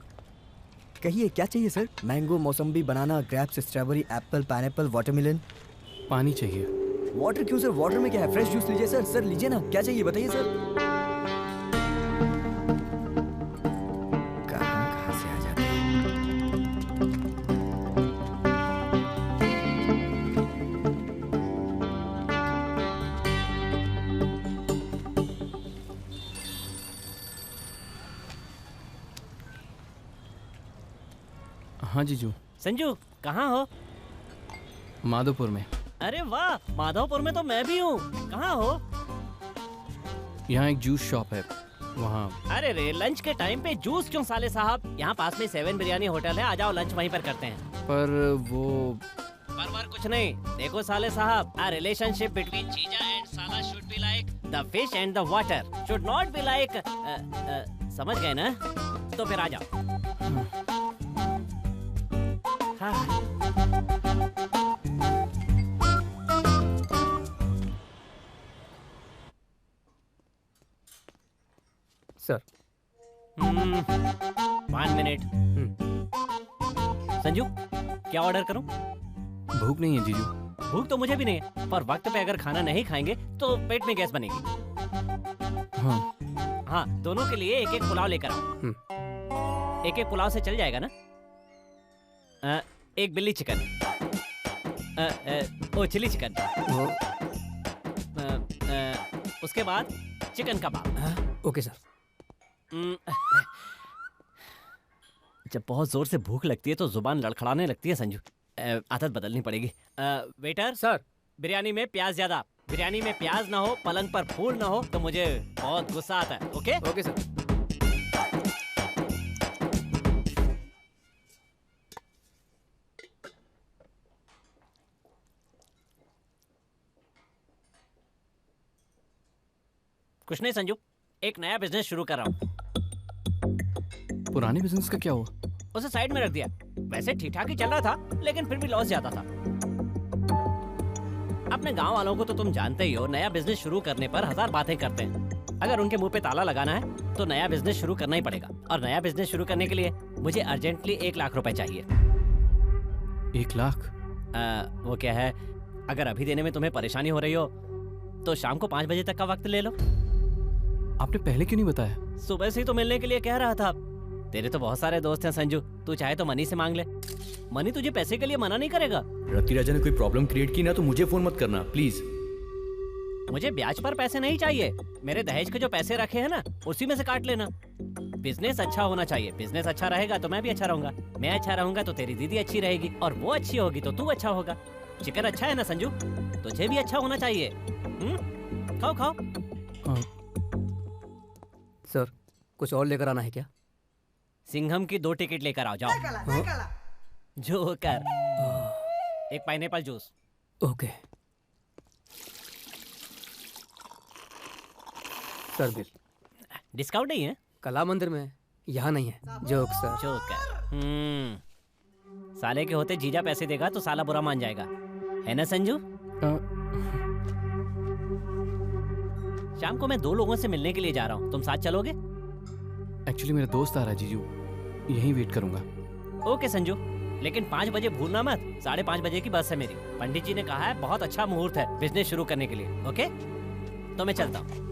कहिए क्या चाहिए सर? मैंगो, मौसम्बी, banana, grapes, strawberry, apple, pineapple, watermelon.
पानी चाहिए।
वाटर क्यों सर? वाटर में क्या है? फ्रेश जूस लीजिए सर। सर लीजिए ना, क्या चाहिए बताइए सर। कहाँ से आ जाते हैं?
हाँ जीजू।
संजू कहाँ हो?
माधोपुर में।
अरे वाह, माधोपुर में तो मैं भी हूँ। कहाँ हो?
यहाँ एक जूस शॉप है वहाँ।
अरे रे, लंच के टाइम पे जूस क्यों साले साहब? यहाँ पास में 7 बिरयानी होटल है, आ जाओ लंच वहीं पर करते हैं।
पर वो
पर कुछ नहीं। देखो साले साहब, a relationship between Cheetah and Sala should be like the fish and the water, should not be like समझ गए ना? तो फिर आ जाओ। हाँ।
Sir
1 minute. संजू क्या ऑर्डर करूं?
भूख नहीं है जीजू।
भूख तो मुझे भी नहीं है, पर वक्त पे अगर खाना नहीं खाएंगे तो पेट में गैस बनेगी।
हाँ
हाँ, दोनों के लिए एक एक पुलाव लेकर आओ। एक एक पुलाव से चल जाएगा ना? एक बिल्ली चिकन, ओ चिली चिकन, उसके बाद चिकन कबाब।
Okay sir.
जब बहुत जोर से भूख लगती है तो जुबान लड़खड़ाने लगती है संजू। आदत बदलनी पड़ेगी। वेटर
सर,
बिरयानी में प्याज ज्यादा। बिरयानी में प्याज ना हो, पलंग पर फूल ना हो तो मुझे बहुत गुस्सा आता है। Okay
okay sir.
कुछ नहीं संजू, एक नया बिजनेस शुरू कर रहा हूँ।
पुराने बिजनेस का क्या हुआ?
उसे साइड में रख दिया। वैसे ठीक ठाक ही चल रहा था, लेकिन फिर भी लॉस ज्यादा था। अपने गांव वालों को तो तुम जानते ही हो, नया बिजनेस शुरू करने पर 1000 बातें करते हैं। अगर उनके मुंह पे ताला लगाना है तो नया बिजनेस शुरू करना ही पड़ेगा। और नया बिजनेस शुरू करने के लिए मुझे अर्जेंटली 1 लाख रुपए चाहिए।
1 लाख?
वो क्या है, अगर अभी देने में तुम्हें परेशानी हो रही हो तो शाम को 5 बजे तक का वक्त ले लो।
आपने पहले क्यों नहीं बताया?
सुबह से ही तो मिलने के लिए कह रहा था। तेरे तो बहुत सारे दोस्त हैं संजू, तू चाहे तो मनी से मांग ले। मनी तुझे पैसे के लिए मना नहीं करेगा।
रति राजा ने कोई प्रॉब्लम क्रिएट की ना तो मुझे फोन मत करना प्लीज।
मुझे ब्याज पर पैसे नहीं चाहिए, मेरे दहेज के जो पैसे रखे हैं ना उसी में से काट लेना। बिजनेस अच्छा होना चाहिए, बिजनेस अच्छा रहेगा तो मैं भी अच्छा रहूंगा, मैं अच्छा रहूंगा तो तेरी दीदी अच्छी रहेगी, और वो अच्छी होगी तो तू अच्छा होगा। चिकन अच्छा है ना संजू? तुझे भी अच्छा होना चाहिए। खाओ खाओ।
सर कुछ और लेकर आना है क्या?
सिंघम की 2 टिकट लेकर आओ, जाओ। जो कर, एक pineapple juice.
Okay sir. Bill
discount नहीं है?
कला मंदिर में, यहाँ नहीं है। Joke sir.
जोकर। साले के होते जीजा पैसे देगा तो साला बुरा मान जाएगा, है ना संजू? शाम को मैं 2 लोगों से मिलने के लिए जा रहा हूँ, तुम साथ चलोगे?
एक्चुअली मेरा दोस्त आ रहा है जीजू, यहीं वेट करूंगा।
ओके संजू, लेकिन 5 बजे भूलना मत। 5:30 बजे की बस है मेरी। पंडित जी ने कहा है बहुत अच्छा मुहूर्त है बिजनेस शुरू करने के लिए। ओके तो मैं चलता हूँ।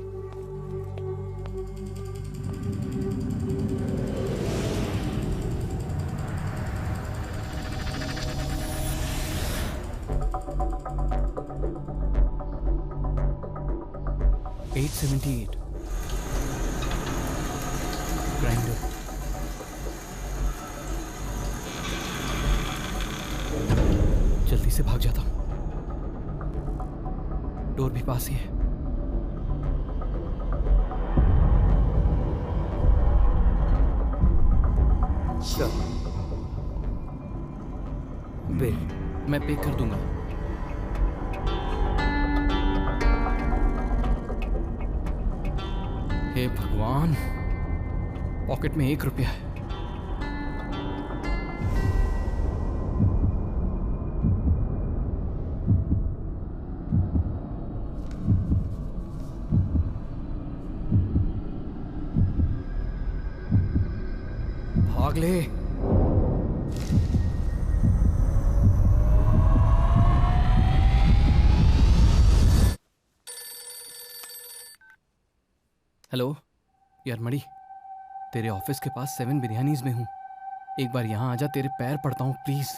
ग्राइंडर। जल्दी से भाग जाता हूँ, डोर भी पास ही है।
बिल
मैं पे कर दूंगा। हे भगवान, पॉकेट में 1 रुपया है। भाग ले। हेलो यार मणि, तेरे ऑफिस के पास 7 बिरयानीज में हूँ, एक बार यहाँ आजा, तेरे पैर पड़ता हूँ प्लीज।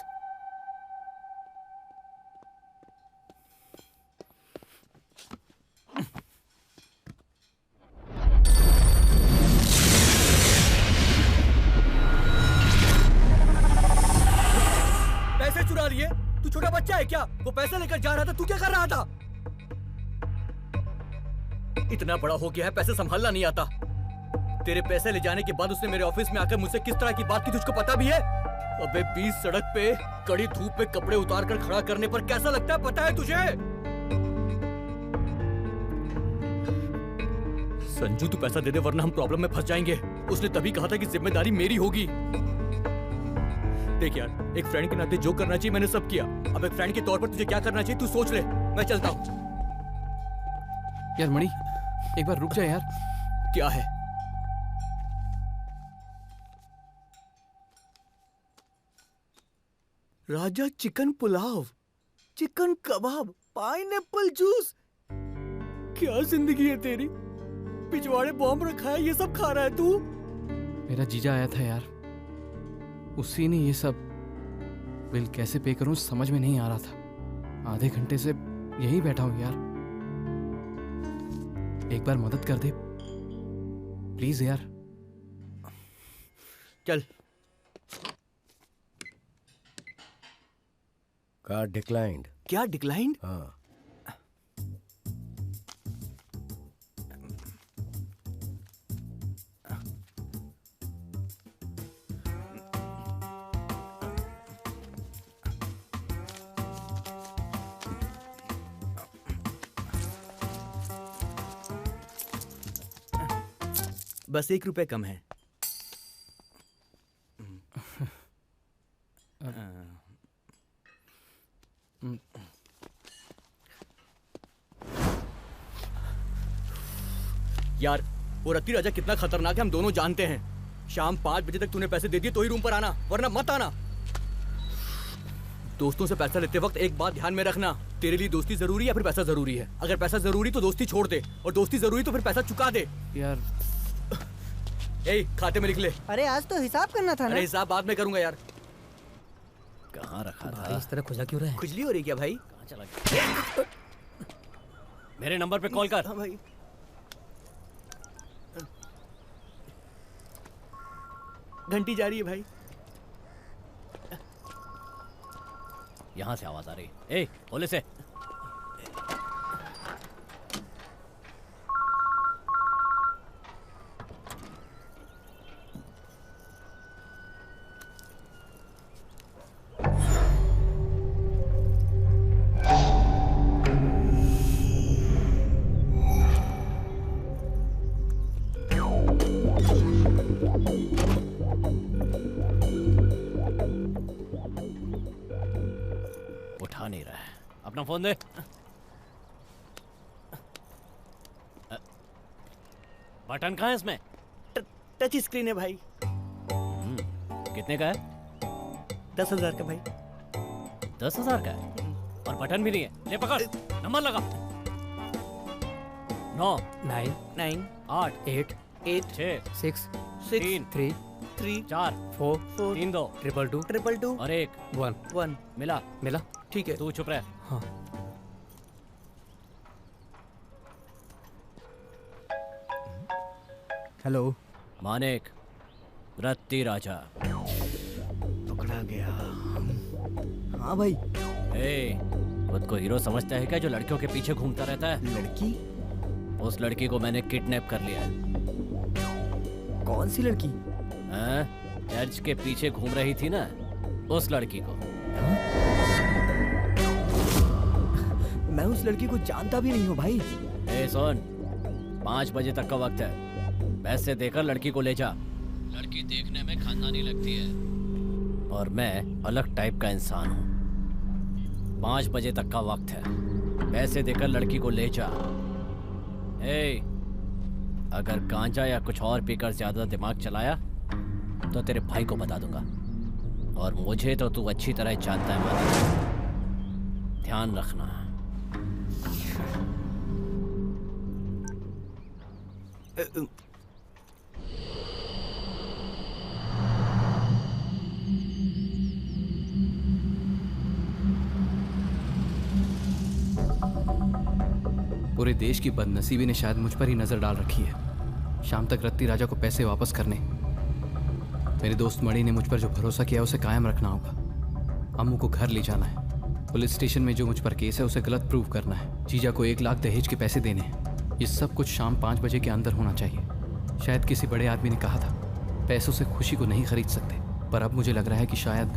पैसे चुरा लिए? तू छोटा बच्चा है क्या? वो पैसा लेकर जा रहा था, तू क्या कर रहा था? इतना बड़ा हो गया है, पैसे संभालना नहीं आता। तेरे पैसे ले जाने के बाद उसने मेरे ऑफिस में आकर मुझसे किस तरह की बात की, तुझको पता भी है? अबे 20 सड़क पे कड़ी धूप में कपड़े उतार कर खड़ा करने पर कैसा लगता है, पता है तुझे? संजू तू पैसा दे दे वरना हम प्रॉब्लम में फंस जाएंगे। उसने तभी कहा था कि जिम्मेदारी मेरी होगी। देख यार, एक फ्रेंड के नाते जो करना चाहिए मैंने सब किया। अब एक फ्रेंड के तौर पर तुझे क्या करना चाहिए तू सोच ले। मैं चलता हूँ।
यार मणि, एक बार रुक जा यार।
क्या है? राजा चिकन पुलाव, चिकन कबाब, पाइनएप्पल जूस। क्या जिंदगी है तेरी? पिछवाड़े बॉम्ब रखा है, ये सब खा रहा है तू?
मेरा जीजा आया था यार, उसी ने ये सब। बिल कैसे पे करूं समझ में नहीं आ रहा था। आधे घंटे से यही बैठा हूं यार, एक बार मदद कर दे प्लीज यार।
चल।
Card declined.
क्या डिक्लाइंड?
हाँ।
बस 1 रुपए कम है। यार वो रति राजा कितना खतरनाक है हम दोनों जानते हैं। शाम 5 बजे तक तूने पैसे दे दिए तो ही रूम पर आना, वरना मत आना। दोस्तों से पैसा लेते वक्त एक बात ध्यान में रखना, तेरे लिए दोस्ती जरूरी है या फिर पैसा जरूरी है? अगर पैसा जरूरी तो दोस्ती छोड़ दे, और दोस्ती जरूरी तो फिर पैसा चुका दे।
यार
खाते में लिख ले।
अरे आज तो हिसाब करना था ना।
अरे हिसाब बाद में करूंगा यार।
कहाँ रखा
भाई
था?
इस तरह खुजा क्यों रहे हैं?
खुजली हो रही क्या भाई?
कहाँ चला गया? मेरे नंबर पे कॉल कर।
हाँ भाई। घंटी जा रही है भाई।
यहाँ से आवाज आ रही है। ए, बोले से। उठा नहीं रहा है। अपना फोन दे। बटन कहाँ है इसमें?
टच स्क्रीन है भाई।
कितने का है?
10,000 का भाई।
10,000 का है और बटन भी नहीं है। ले पकड़, नंबर लगा। 9
9
9
8 8
8
6
6
3
3
3 4
4
3 2
2
2
और 1
1
मिला।
मिला।
ठीक है,
तू चुप रह।
हाँ
हेलो
मानिक, रत्ती राजा।
पकड़ा गया। हाँ भाई।
ए, खुद को हीरो समझता है क्या जो लड़कियों के पीछे घूमता रहता है?
लड़की?
उस लड़की को मैंने किडनैप कर लिया है।
कौन सी लड़की?
हाँ? चर्च के पीछे घूम रही थी ना, उस लड़की को।
मैं उस लड़की को जानता भी नहीं हूँ भाई।
ए सुन, 5 बजे तक का वक्त है। पैसे देकर लड़की को ले जा। लड़की देखने में खानदानी लगती है और मैं अलग टाइप का इंसान हूँ। 5 बजे तक का वक्त है। पैसे देकर लड़की को ले जा। ए, अगर गांजा या कुछ और पीकर ज्यादा दिमाग चलाया तो तेरे भाई को बता दूंगा, और मुझे तो तू अच्छी तरह जानता है मालिक। ध्यान रखना।
पूरे देश की बदनसीबी ने शायद मुझ पर ही नजर डाल रखी है। शाम तक रत्ती राजा को पैसे वापस करने, मेरे दोस्त मणि ने मुझ पर जो भरोसा किया उसे कायम रखना होगा। अम्मू को घर ले जाना है। पुलिस स्टेशन में जो मुझ पर केस है उसे गलत प्रूव करना है। जीजा को 1 लाख दहेज के पैसे देने हैं। ये सब कुछ शाम 5 बजे के अंदर होना चाहिए। शायद किसी बड़े आदमी ने कहा था, पैसों से खुशी को नहीं खरीद सकते, पर अब मुझे लग रहा है कि शायद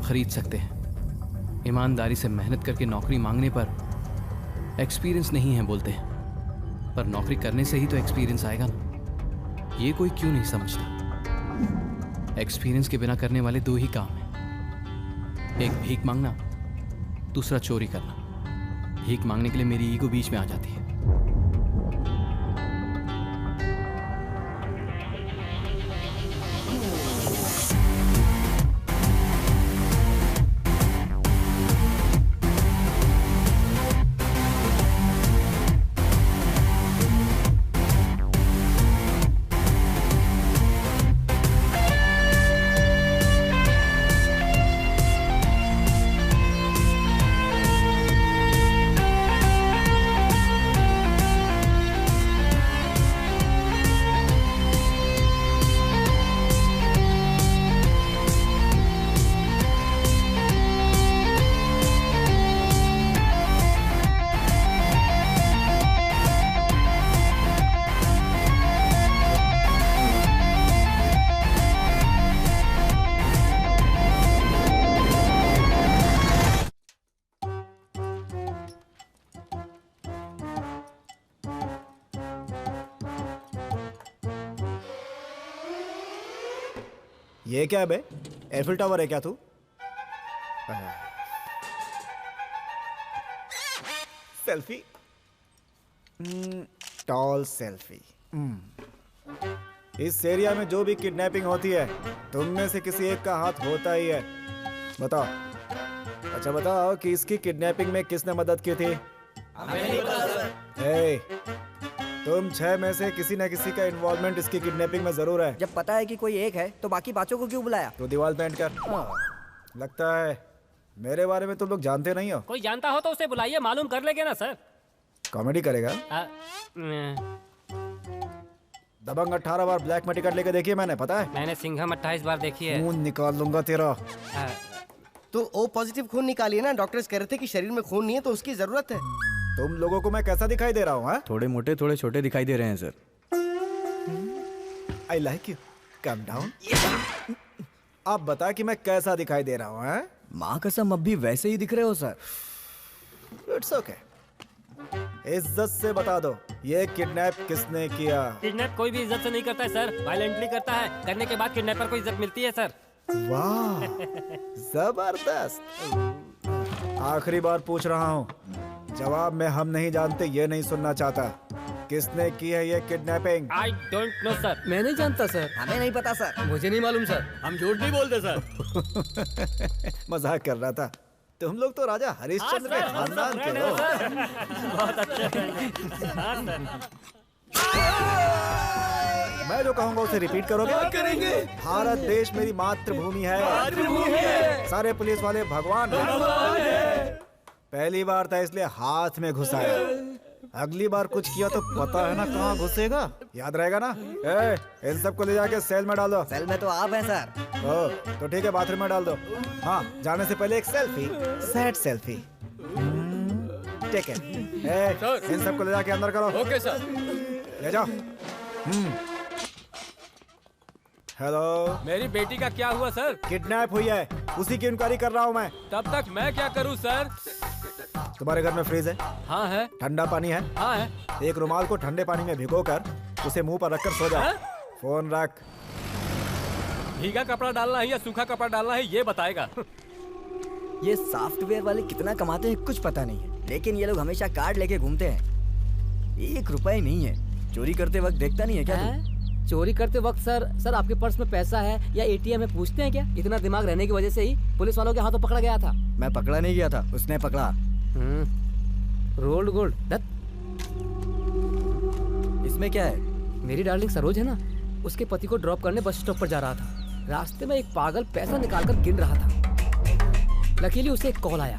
खरीद सकते हैं। ईमानदारी से मेहनत करके नौकरी मांगने पर एक्सपीरियंस नहीं है बोलते हैं, पर नौकरी करने से ही तो एक्सपीरियंस आएगा ना। ये कोई क्यों नहीं समझता। एक्सपीरियंस के बिना करने वाले 2 ही काम हैं, एक भीख मांगना, दूसरा चोरी करना। भीख मांगने के लिए मेरी ईगो बीच में आ जाती है।
ये क्या है बे? एफिल टावर है क्या तू? Selfie, tall selfie. इस एरिया में जो भी किडनैपिंग होती है तुम में से किसी एक का हाथ होता ही है। बताओ। अच्छा बताओ कि इसकी किडनैपिंग में किसने मदद की थी? ए, तुम 6 में से किसी न किसी का इन्वॉल्वमेंट इसकी किडनैपिंग में जरूर है।
जब पता है कि कोई एक है तो बाकी पांचों को क्यों बुलाया?
तो दीवार पेंट कर। लगता है मेरे बारे में तुम लोग जानते नहीं हो।
कोई जानता हो तो उसे बुलाइए, मालूम कर लेंगे ना सर।
कॉमेडी करेगा? दबंग 18 बार ब्लैक में टिकट लेके देखी है मैंने, पता है?
मैंने सिंघम 28 बार देखी है।
खून निकाल लूंगा तेरा।
तो ओ पॉजिटिव खून निकालिए ना, डॉक्टर्स कह रहे थे कि शरीर में खून नहीं है तो उसकी जरूरत है।
तुम लोगों को मैं कैसा दिखाई दे रहा हूँ?
थोड़े मोटे थोड़े छोटे दिखाई दे रहे हैं sir.
I like you, come down. आप बता कि मैं कैसा दिखाई दे रहा हूँ?
माँ कसम अब भी वैसे ही दिख रहे हो सर।
It's okay. इज्जत से बता दो, ये किडनैप किसने किया?
किडनैप कोई भी इज्जत से नहीं करता है सर, वायलेंटली करता है। करने के बाद किडनैपर को इज्जत मिलती है सर।
वाह, जबरदस्त। आखिरी बार पूछ रहा हूँ, जवाब में हम नहीं जानते ये नहीं सुनना चाहता। किसने की है ये kidnapping?
I don't know sir.
मैं नहीं जानता सर।
हमें नहीं पता सर।
मुझे नहीं मालूम सर।
हम झूठ नहीं बोलते सर।
मजाक कर रहा था। तुम लोग तो राजा हरिश्चंद्र के खानदान के हो।
बहुत अच्छे।
मैं जो कहूँगा उसे रिपीट करोगे?
करेंगे।
भारत देश मेरी मातृभूमि है। सारे पुलिस वाले भगवान हैं। पहली बार था इसलिए हाथ में घुसाया। अगली बार कुछ किया तो पता है ना कहाँ घुसेगा, याद रहेगा ना? इन सबको ले जाके सेल में डाल दो।
सेल में तो आप हैं सर।
ओ, तो ठीक है, बाथरूम में डाल दो। हाँ, जाने से पहले एक सेल्फी, सैड सेल्फी। ठीक है। इन सबको ले जाके अंदर करो।
Okay sir.
ले जाओ। हेलो,
मेरी बेटी का क्या हुआ सर?
किडनैप हुई है, उसी की इंक्वायरी कर रहा हूँ मैं।
तब तक मैं क्या करूँ सर?
तुम्हारे घर में फ्रीज है?
हाँ है।
ठंडा पानी है?
हाँ है।
एक रुमाल को ठंडे पानी में भिगोकर उसे मुंह पर रखकर सो जा। फोन रख।
भीगा कपड़ा डालना है या सूखा कपड़ा डालना है ये बताएगा।
ये सॉफ्टवेयर वाले कितना कमाते हैं कुछ पता नहीं है, लेकिन ये लोग हमेशा कार्ड लेके घूमते हैं। 1 रुपए नहीं है। चोरी करते वक्त देखता नहीं है क्या तू?
चोरी करते वक्त सर आपके पर्स में पैसा है या एटीएम में पूछते हैं क्या? इतना दिमाग रहने की वजह से ही पुलिस वालों के हाथों पकड़ा गया था।
मैं पकड़ा नहीं गया था, उसने पकड़ा।
Rolled gold.
इसमें क्या है?
मेरी डार्लिंग सरोज है ना, उसके पति को ड्रॉप करने बस स्टॉप पर जा रहा था। रास्ते में एक पागल पैसा निकालकर गिन रहा था। लकीली उसे एक कॉल आया,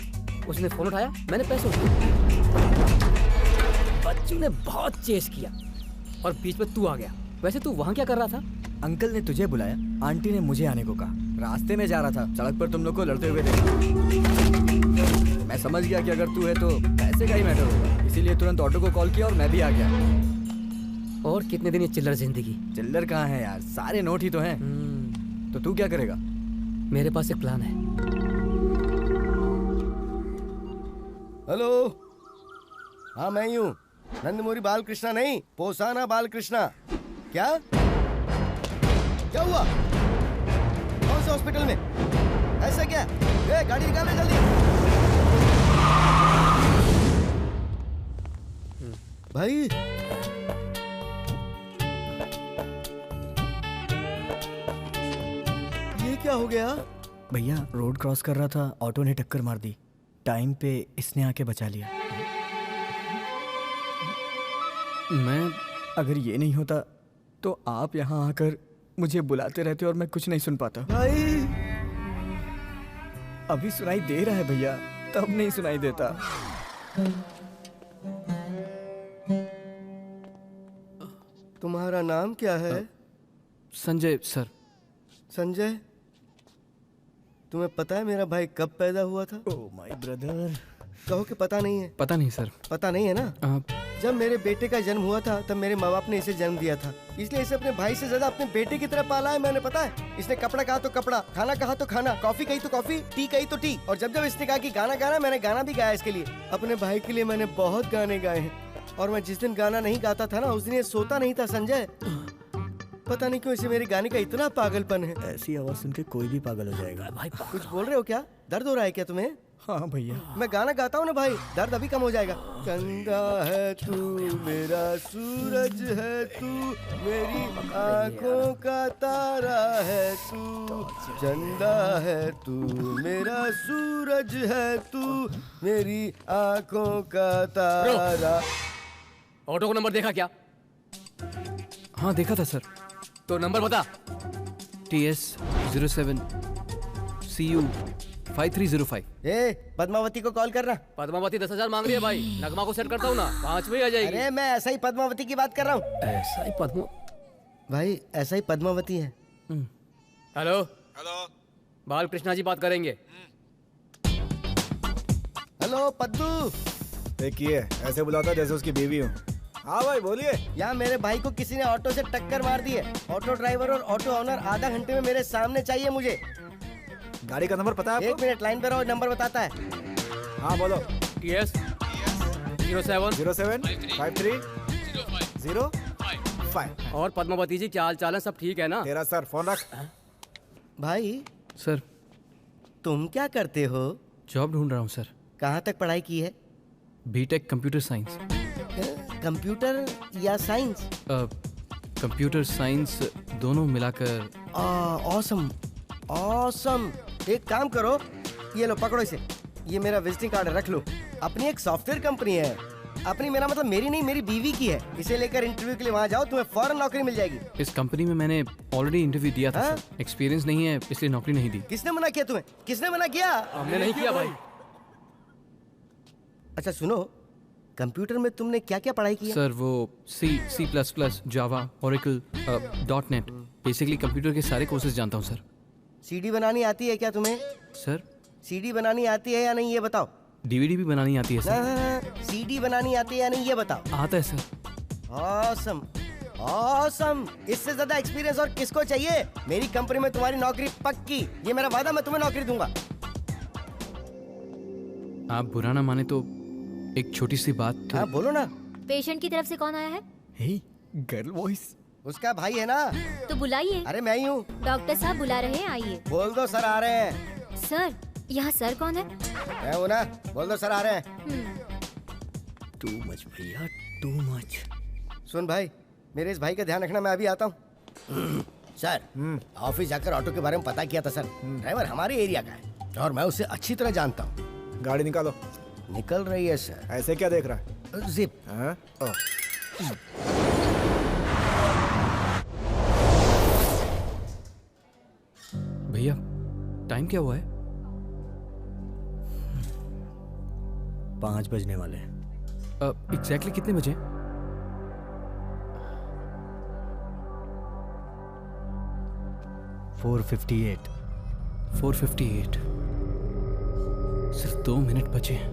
उसने फोन उठाया, मैंने पैसे उठाए। बच्चों ने बहुत चेस किया और बीच में तू आ गया। वैसे तू वहाँ क्या कर रहा था?
अंकल ने तुझे बुलाया, आंटी ने मुझे आने को कहा। रास्ते में जा रहा था, सड़क पर तुम लोग को लड़ते हुए देखा। मैं समझ गया कि अगर तू है तो पैसे का ही मैटर होगा, इसीलिए तुरंत ऑटो को कॉल किया और मैं भी आ गया।
और कितने दिन ये चिल्लर जिंदगी?
चिल्लर कहाँ है यार, सारे नोट ही तो हैं। तो तू क्या करेगा?
मेरे पास एक प्लान है।
हेलो, हाँ मैं ही हूँ, नंदमुरी बालकृष्णा नहीं, पोसाना बालकृष्णा। क्या हुआ? कौन से हॉस्पिटल में? ऐसा क्या? गाड़ी निकालो जल्दी। भाई ये क्या हो गया?
भैया रोड क्रॉस कर रहा था, ऑटो ने टक्कर मार दी। टाइम पे इसने आके बचा लिया। मैं अगर ये नहीं होता तो आप यहाँ आकर मुझे बुलाते रहते और मैं कुछ नहीं सुन पाता।
भाई
अभी सुनाई दे रहा है भैया, तब नहीं सुनाई देता।
तुम्हारा नाम क्या है?
संजय सर।
संजय, तुम्हें पता है मेरा भाई कब पैदा हुआ था?
Oh my brother.
कहो कि पता नहीं है।
पता नहीं सर।
पता नहीं है ना? जब मेरे बेटे का जन्म हुआ था तब मेरे माँ बाप ने इसे जन्म दिया था, इसलिए इसे अपने भाई से ज्यादा अपने बेटे की तरह पाला है मैंने। पता है, इसने कपड़ा कहा तो कपड़ा, खाना कहा तो खाना, कॉफी कही तो कॉफी, टी कही तो टी, और जब जब इसने कहा कि गाना गाना, मैंने गाना भी गाया इसके लिए। अपने भाई के लिए मैंने बहुत गाने गाए हैं, और मैं जिस दिन गाना नहीं गाता था ना उस दिन ये सोता नहीं था। संजय, पता नहीं क्यों इसे मेरे गाने का इतना पागलपन है।
ऐसी आवाज सुन के कोई भी पागल हो जाएगा।
भाई कुछ बोल रहे हो क्या? दर्द हो रहा है क्या तुम्हें?
हाँ भैया।
मैं गाना गाता हूँ ना भाई, दर्द अभी कम हो जाएगा। चंदा है तू मेरा सूरज है तू, मेरी आंखों का तारा है तू। चंदा है तू मेरा सूरज है तू, मेरी आंखों का तारा।
ऑटो को नंबर देखा क्या?
हाँ देखा था सर।
तो नंबर बता।
TS07 CU 5305।
पद्मावती को कॉल करना।
पद्मावती 10,000 मांग रही है भाई। नगमा को सेट करता हूँ ना, 5 में ही आ जाएगी।
अरे मैं ऐसा ही पद्मावती की बात कर रहा हूँ।
ऐसा ही
भाई ऐसा ही पद्मावती है।
हेलो हेलो, बाल कृष्णा जी बात करेंगे।
हेलो पद्दू।
देखिए ऐसे बुलाता जैसे उसकी बीवी हूँ। हाँ भाई बोलिए।
यहाँ मेरे भाई को किसी ने ऑटो से टक्कर मार दी है। ऑटो ड्राइवर और ऑटो ओनर आधा घंटे में मेरे सामने चाहिए मुझे।
गाड़ी का नंबर पता है आपको?
1 मिनट लाइन पे रहो, नंबर बताता है।
हाँ बोलो।
TS 07
53 05।
और पद्मावती जी क्या हाल चाल है? सब ठीक है ना?
तेरा सर फोन रख।
भाई
सर
तुम क्या करते हो?
जॉब ढूंढ रहा हूँ सर।
कहाँ तक पढ़ाई की है?
B Tech computer science.
कंप्यूटर या साइंस?
कंप्यूटर साइंस दोनों मिलाकर।
Awesome awesome. एक काम करो, ये लो पकड़ो इसे। ये मेरा विजिटिंग कार्ड है, रख लो। अपनी एक सॉफ्टवेयर कंपनी है। अपनी, मेरा मतलब मेरी नहीं, मेरी बीवी की है। इसे लेकर इंटरव्यू के लिए वहाँ जाओ, तुम्हें फौरन नौकरी मिल जाएगी।
इस कंपनी में मैंने ऑलरेडी इंटरव्यू दिया था सर। एक्सपीरियंस नहीं है इसलिए नौकरी नहीं दी।
किसने मना किया तुम्हें? किसने मना किया?
हमने नहीं किया भाई।
अच्छा सुनो, कंप्यूटर में तुमने क्या क्या पढ़ाई की है?
सर वो C++, जावा, ओरेकल, .NET, बेसिकली कंप्यूटर के सारे कोर्सेज जानता हूँ सर।
सीडी बनानी आती है क्या तुम्हें?
सर
सीडी बनानी आती है या नहीं ये बताओ।
DVD भी बनानी आती है सर।
सीडी बनानी आती है या नहीं ये बताओ।
आता है सर।
Awesome awesome. इससे ज्यादा एक्सपीरियंस और किसको चाहिए? मेरी कंपनी में तुम्हारी नौकरी पक्की। ये मेरा वादा, मैं तुम्हें नौकरी दूंगा।
आप बुरा ना माने तो एक छोटी सी बात।
हाँ बोलो ना।
पेशेंट की तरफ से कौन आया है?
Girl voice.
उसका भाई है ना।
तो बुलाइए।
अरे मैं ही हूँ।
डॉक्टर साहब बुला रहे हैं, आइए।
बोल दो सर आ रहे हैं।
सर यहाँ सर कौन है?
मैं हूँ ना, बोल दो सर आ रहे हैं।
टू मच भैया, टू मच।
सुन भाई, मेरे इस भाई का ध्यान रखना, मैं अभी आता हूँ। सर ऑफिस जाकर ऑटो के बारे में पता किया था सर। ड्राइवर हमारे एरिया का है और मैं उसे अच्छी तरह जानता हूँ।
गाड़ी निकालो।
निकल रही है सर।
ऐसे क्या देख रहा है?
जिप।
भैया टाइम क्या हुआ है?
5 बजने वाले।
एग्जैक्टली कितने बजे?
$4:58।
4:58। सिर्फ 2 मिनट बचे हैं।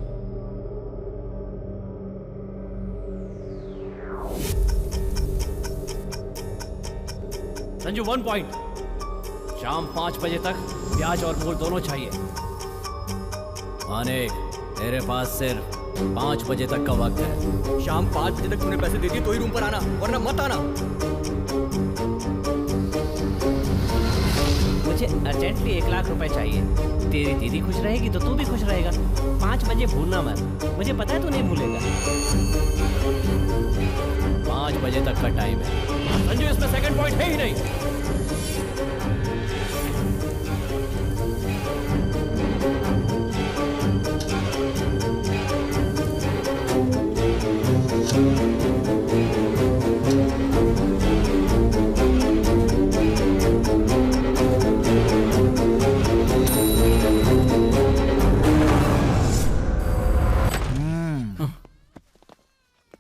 संजू 1 पॉइंट। शाम 5 बजे तक ब्याज और मूल दोनों चाहिए। अनेक, तेरे पास सिर्फ 5 बजे तक का वक्त है।
शाम 5 बजे तक तुमने पैसे दे दिए तो ही रूम पर आना, वरना मत आना।
मुझे अर्जेंटली 1 लाख रुपए चाहिए। तेरी दीदी खुश रहेगी तो तू भी खुश रहेगा। 5 बजे भूलना मत, मुझे पता है तू नहीं भूलेगा।
5 बजे तक का टाइम है। संजू इसमें सेकंड पॉइंट है ही नहीं।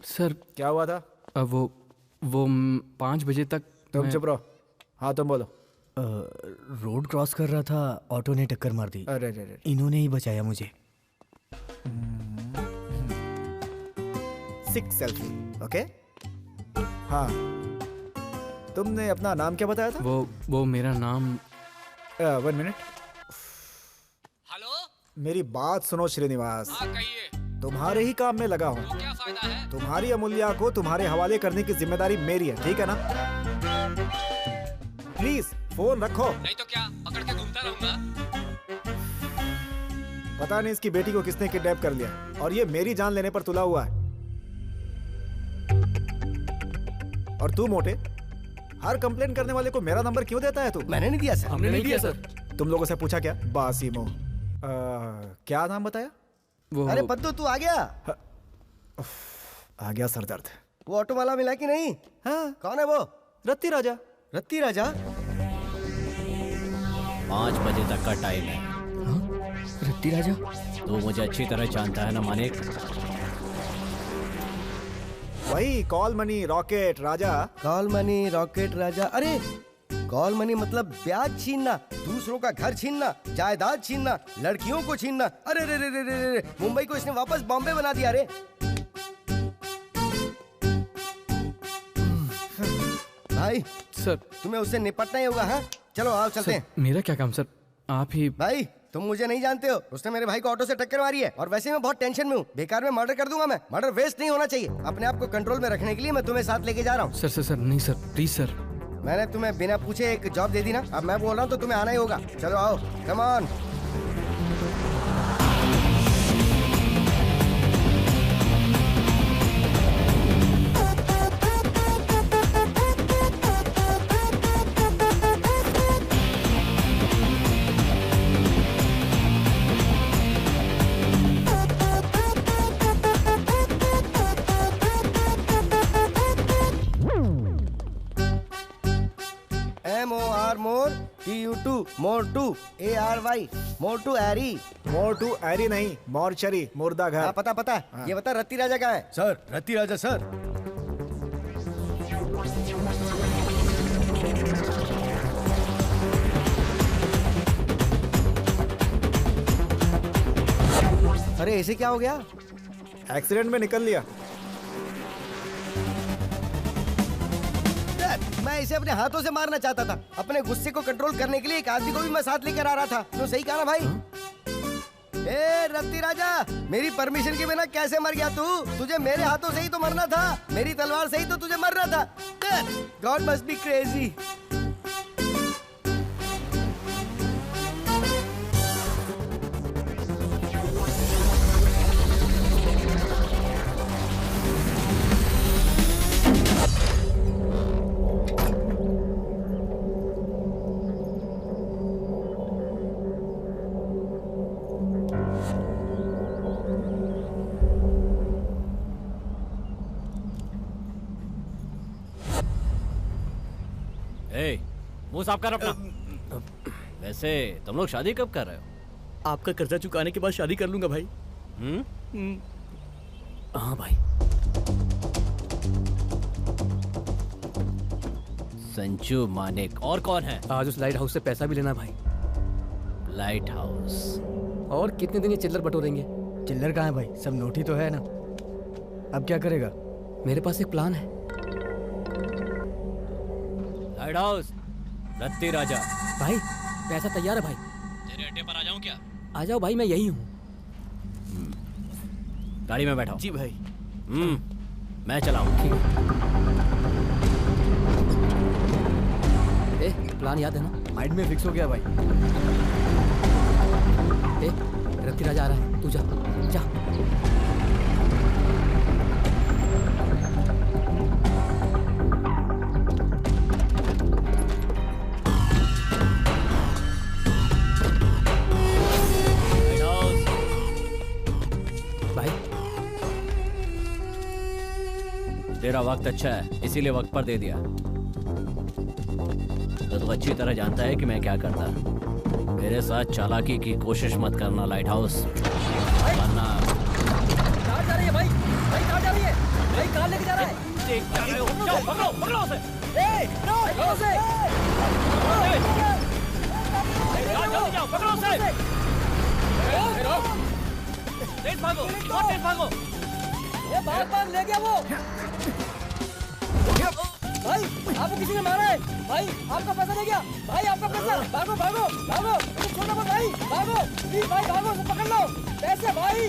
सर
क्या हुआ था?
वो 5 बजे तक।
तुम चुप रहो। हाँ तुम बोलो।
रोड क्रॉस कर रहा था, ऑटो ने टक्कर मार दी।
अरे अरे,
इन्होंने ही बचाया मुझे।
6 सेल्फी। ओके। हाँ तुमने अपना नाम क्या बताया था?
वो मेरा नाम।
1 मिनट। हेलो, मेरी बात सुनो श्रीनिवास। तुम्हारे ही काम में लगा हूँ।
तो क्या फायदा है?
तुम्हारी अमूल्या को तुम्हारे हवाले करने की जिम्मेदारी मेरी है, ठीक है ना? प्लीज फोन रखो।
नहीं तो क्या पकड़ के घूमता रहूंगा?
पता नहीं इसकी बेटी को किसने किडनैप कर लिया और ये मेरी जान लेने पर तुला हुआ है। और तू मोटे, हर कंप्लेंट करने वाले को मेरा नंबर क्यों देता है तू?
मैंने नहीं दिया सर।
हमने नहीं दिया सर।
तुम लोगों से पूछा क्या? बासीमो। क्या नाम बताया?
वो
अरे पद्दू तू आ गया?
आ गया सर दर्द।
वो ऑटो वाला मिला कि नहीं?
हाँ।
कौन है वो?
रत्ती राजा।
रत्ती राजा?
5 बजे तक का टाइम है।
रत्ती राजा?
तू मुझे अच्छी तरह जानता है ना मानिक?
वही कॉल मनी रॉकेट राजा।
कॉल मनी रॉकेट राजा। अरे कॉल मनी मतलब ब्याज छीनना, दूसरों का घर छीनना, जायदाद छीनना, लड़कियों को छीनना। अरे रे रे रे रे रे, मुंबई को इसने वापस बॉम्बे बना दिया रे। भाई
सर,
तुम्हें उससे निपटना ही होगा। हाँ चलो आओ चलते हैं।
मेरा क्या काम सर, आप ही।
भाई तुम मुझे नहीं जानते हो, उसने मेरे भाई को ऑटो से टक्कर मारी है और वैसे मैं बहुत टेंशन में हूँ। बेकार में मर्डर कर दूंगा मैं। मर्डर वेस्ट नहीं होना चाहिए। अपने आप को कंट्रोल में रखने के लिए मैं तुम्हें साथ लेके जा रहा हूँ।
सर सर सर नहीं सर, प्लीज सर।
मैंने तुम्हें बिना पूछे एक जॉब दे दी ना, अब मैं बोल रहा हूँ तो तुम्हें आना ही होगा। चलो आओ, come on. Mortuary TU2 mortuary ARY mortuary.
Mortuary नहीं, मॉर्चरी, मुर्दा घर।
हाँ पता पता है।
हाँ।
ये बता रत्ती राजा कहाँ है? सर रत्ती राजा सर। अरे ऐसे क्या हो गया?
एक्सीडेंट में निकल लिया।
मैं इसे अपने हाथों से मारना चाहता था। अपने गुस्से को कंट्रोल करने के लिए एक आदमी को भी मैं साथ लेकर आ रहा था। तो सही कहा ना भाई? ए रत्ती राजा, मेरी परमिशन के बिना कैसे मर गया तू? तुझे मेरे हाथों से ही तो मरना था, मेरी तलवार से ही तो तुझे मरना था। God must be crazy.
मुंह साफ कर अपना। वैसे तुम लोग शादी कब कर रहे हो?
आपका कर्जा चुकाने के बाद शादी कर लूंगा भाई।
हाँ भाई। संजू मानिक। और कौन है?
आज उस लाइट हाउस से पैसा भी लेना भाई।
Light house?
और कितने दिन ये चिल्लर बटोरेंगे?
चिल्लर कहाँ है भाई? सब नोट ही तो है ना। अब क्या करेगा?
मेरे पास एक प्लान है।
लाइट हाउस रत्ती राजा।
भाई पैसा तैयार है भाई।
तेरे अड्डे पर आ जाऊं क्या?
आ जाओ भाई, मैं यही हूँ।
गाड़ी में बैठा।
जी भाई।
मैं चलाऊं।
ठीक है। प्लान याद है ना?
माइंड में फिक्स हो गया भाई।
रत्ती राजा आ रहा है, तू जा जा।
तेरा वक्त अच्छा है, इसीलिए वक्त पर दे दिया। तो तू अच्छी तरह जानता है कि मैं क्या करता। मेरे साथ चालाकी की कोशिश मत करना लाइट हाउस, वरना।
कहाँ जा रही है भाई? भाई कहाँ जा रही है? भाई कहाँ लेके जा रहा है?
जाओ, पकड़ो, पकड़ो उसे।
पकड़ो उसे।
जाओ, पकड़ो उसे। तेज भागो, और तेज भागो।
ये बार ले गया वो। भाई आपको किसी ने मारा है। भाई आपका पैसा ले गया। भाई आपका पैसा। भागो भागो भागो, छोड़ो मत भाई, भागो प्लीज भाई, भागो, पकड़ लो पैसे भाई।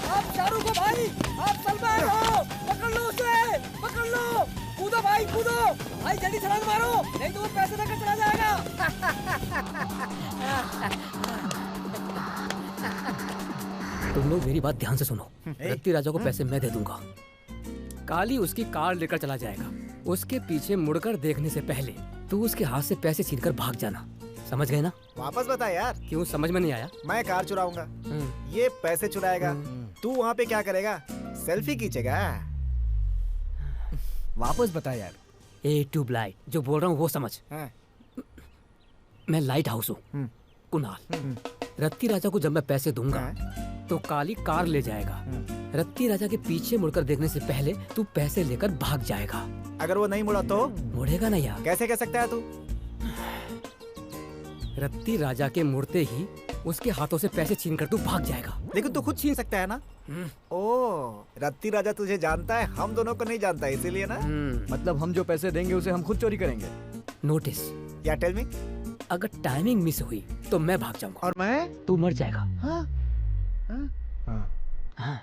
आप शाहरुख हो भाई, आप सलमान हो, पकड़ लो उसे, पकड़ लो। कूदो भाई कूदो भाई, जल्दी छलांग मारो, नहीं तो वो पैसे देकर चला जाएगा। तुम लोग मेरी बात ध्यान से सुनो। रत्ती राजा को पैसे मैं दे दूंगा। काली उसकी कार लेकर चला जाएगा। उसके पीछे मुड़कर देखने से पहले तू उसके हाथ से पैसे छीनकर भाग जाना। समझ गए ना?
वापस बता यार।
क्यों, समझ में नहीं आया?
मैं कार चुराऊंगा, ये पैसे चुराएगा, तू वहाँ पे क्या करेगा? सेल्फी खींचेगा।
वापस बता यार।
ए ट्यूबलाइट, जो बोल रहा हूँ वो समझ। मैं लाइट हाउस हूँ, कुणाल। रत्ती राजा को जब मैं पैसे दूंगा तो काली कार ले जाएगा। रत्ती राजा के पीछे मुड़कर देखने से पहले तू पैसे लेकर भाग जाएगा।
अगर वो नहीं मुड़ा तो?
मुड़ेगा ना यार।
कैसे कह सकता है तू?
रत्ती राजा के मुड़ते ही उसके हाथों से पैसे छीनकर तू भाग जाएगा।
लेकिन तू खुद छीन सकता है ना? ओ, रत्ती राजा तुझे जानता है, हम दोनों को नहीं जानता, इसीलिए ना?
मतलब हम जो पैसे देंगे उसे हम खुद चोरी करेंगे।
नोटिस
या टेल मी।
अगर टाइमिंग मिस हुई तो मैं भाग जाऊंगा।
और मैं?
तू मर जाएगा।
हाँ? हाँ?
हाँ।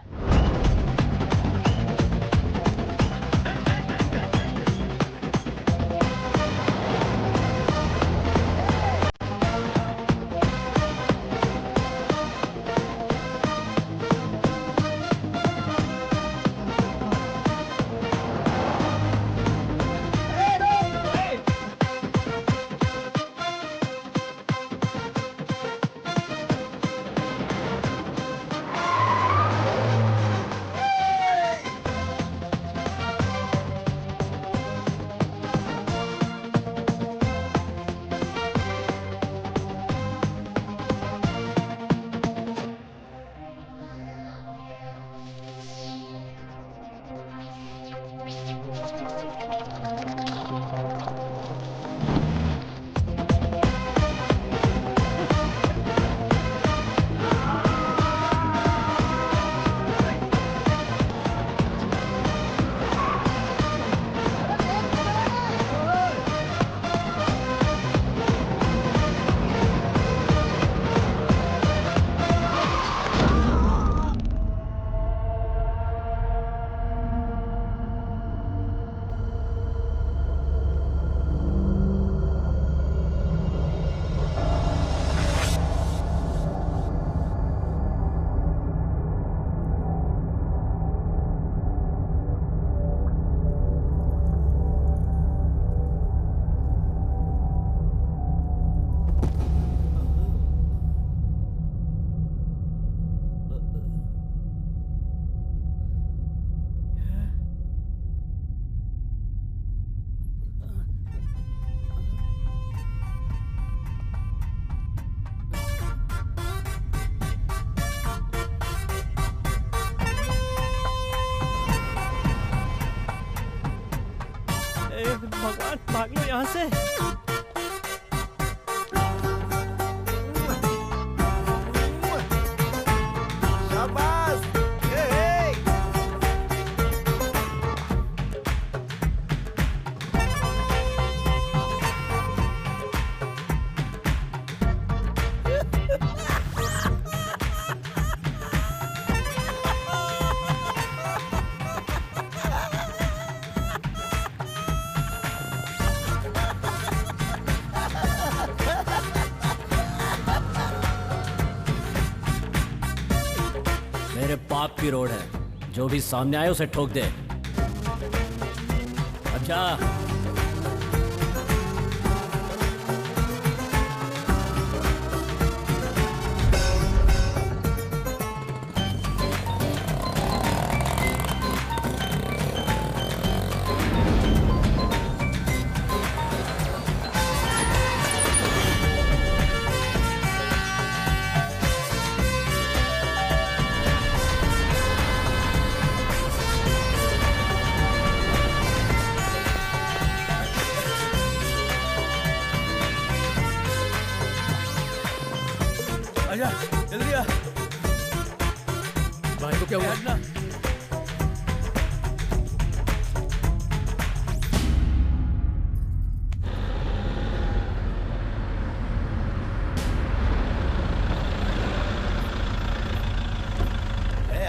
भगवान, भाग लो यहाँ से।
शाबाश।
मेरे पाप की रोड है, जो भी सामने आए उसे ठोक दे। अच्छा
आजा, जल्दी आ।
भाई को क्या हुआ?
ना।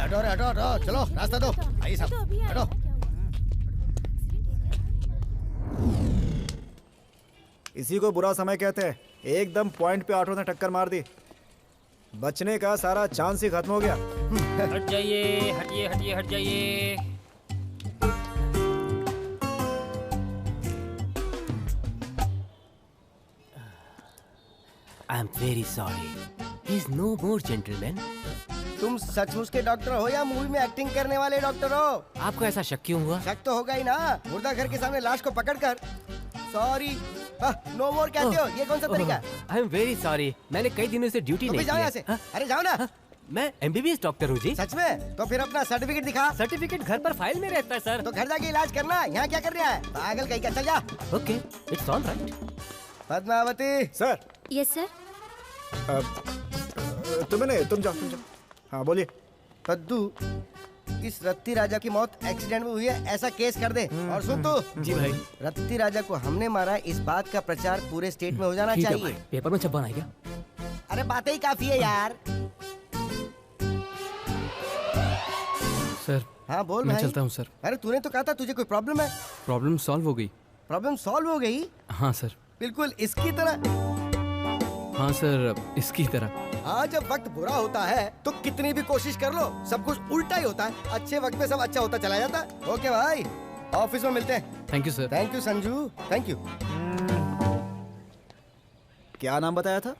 हटो रे, हटो हटो, चलो रास्ता दो। आइए साहब, हटो।
इसी को बुरा समय कहते हैं। एकदम पॉइंट पे ऑटो ने टक्कर मार दी। बचने का सारा चांस ही खत्म हो गया।
हट जाइए, हटिए हटिए हट जाइए।
I am very sorry, he is no more gentleman.
तुम सचमुच के डॉक्टर हो या मूवी में एक्टिंग करने वाले डॉक्टर हो?
आपको ऐसा शक क्यों हुआ?
शक तो होगा ही ना, मुर्दा घर के सामने लाश को पकड़कर सॉरी नो मोर कहते हो, ये कौन सा तरीका है?
आई एम वेरी सॉरी, मैंने कई दिनों से ड्यूटी नहीं
जाओ यहाँ से। अरे जाओ ना।
मैं एमबीबीएस डॉक्टर हूँ जी।
सच में? तो फिर अपना सर्टिफिकेट दिखा।
सर्टिफिकेट घर पर फाइल में रहता है सर।
तो घर जाके इलाज करना, यहाँ क्या कर रहा है? पागल कहीं का, चल जा।
Okay, it's all right.
Padmavati.
Sir.
Yes sir.
तुम जाओ। हाँ बोलिए।
पद्दू, इस रत्ती राजा की मौत एक्सीडेंट में हुई है, ऐसा केस कर दे। और सुन तू।
जी भाई।
रत्ती राजा को हमने मारा, इस बात का प्रचार पूरे स्टेट में हो जाना चाहिए।
पेपर में छपवाना है क्या?
अरे बातें ही काफी है यार।
सर।
हाँ बोल
मैं
भाई।
चलता हूँ सर।
अरे तूने तो कहा था तुझे कोई प्रॉब्लम है।
प्रॉब्लम सॉल्व हो गई।
प्रॉब्लम सॉल्व हो गई?
हाँ सर।
बिल्कुल इसकी तरह।
हाँ सर, इसकी तरह।
हाँ, जब वक्त बुरा होता है तो कितनी भी कोशिश कर लो, सब कुछ उल्टा ही होता है। अच्छे वक्त में सब अच्छा होता चला जाता है। ओके भाई, ऑफिस में मिलते हैं।
Thank you sir.
Thank you Sanju, thank you.
क्या नाम बताया था?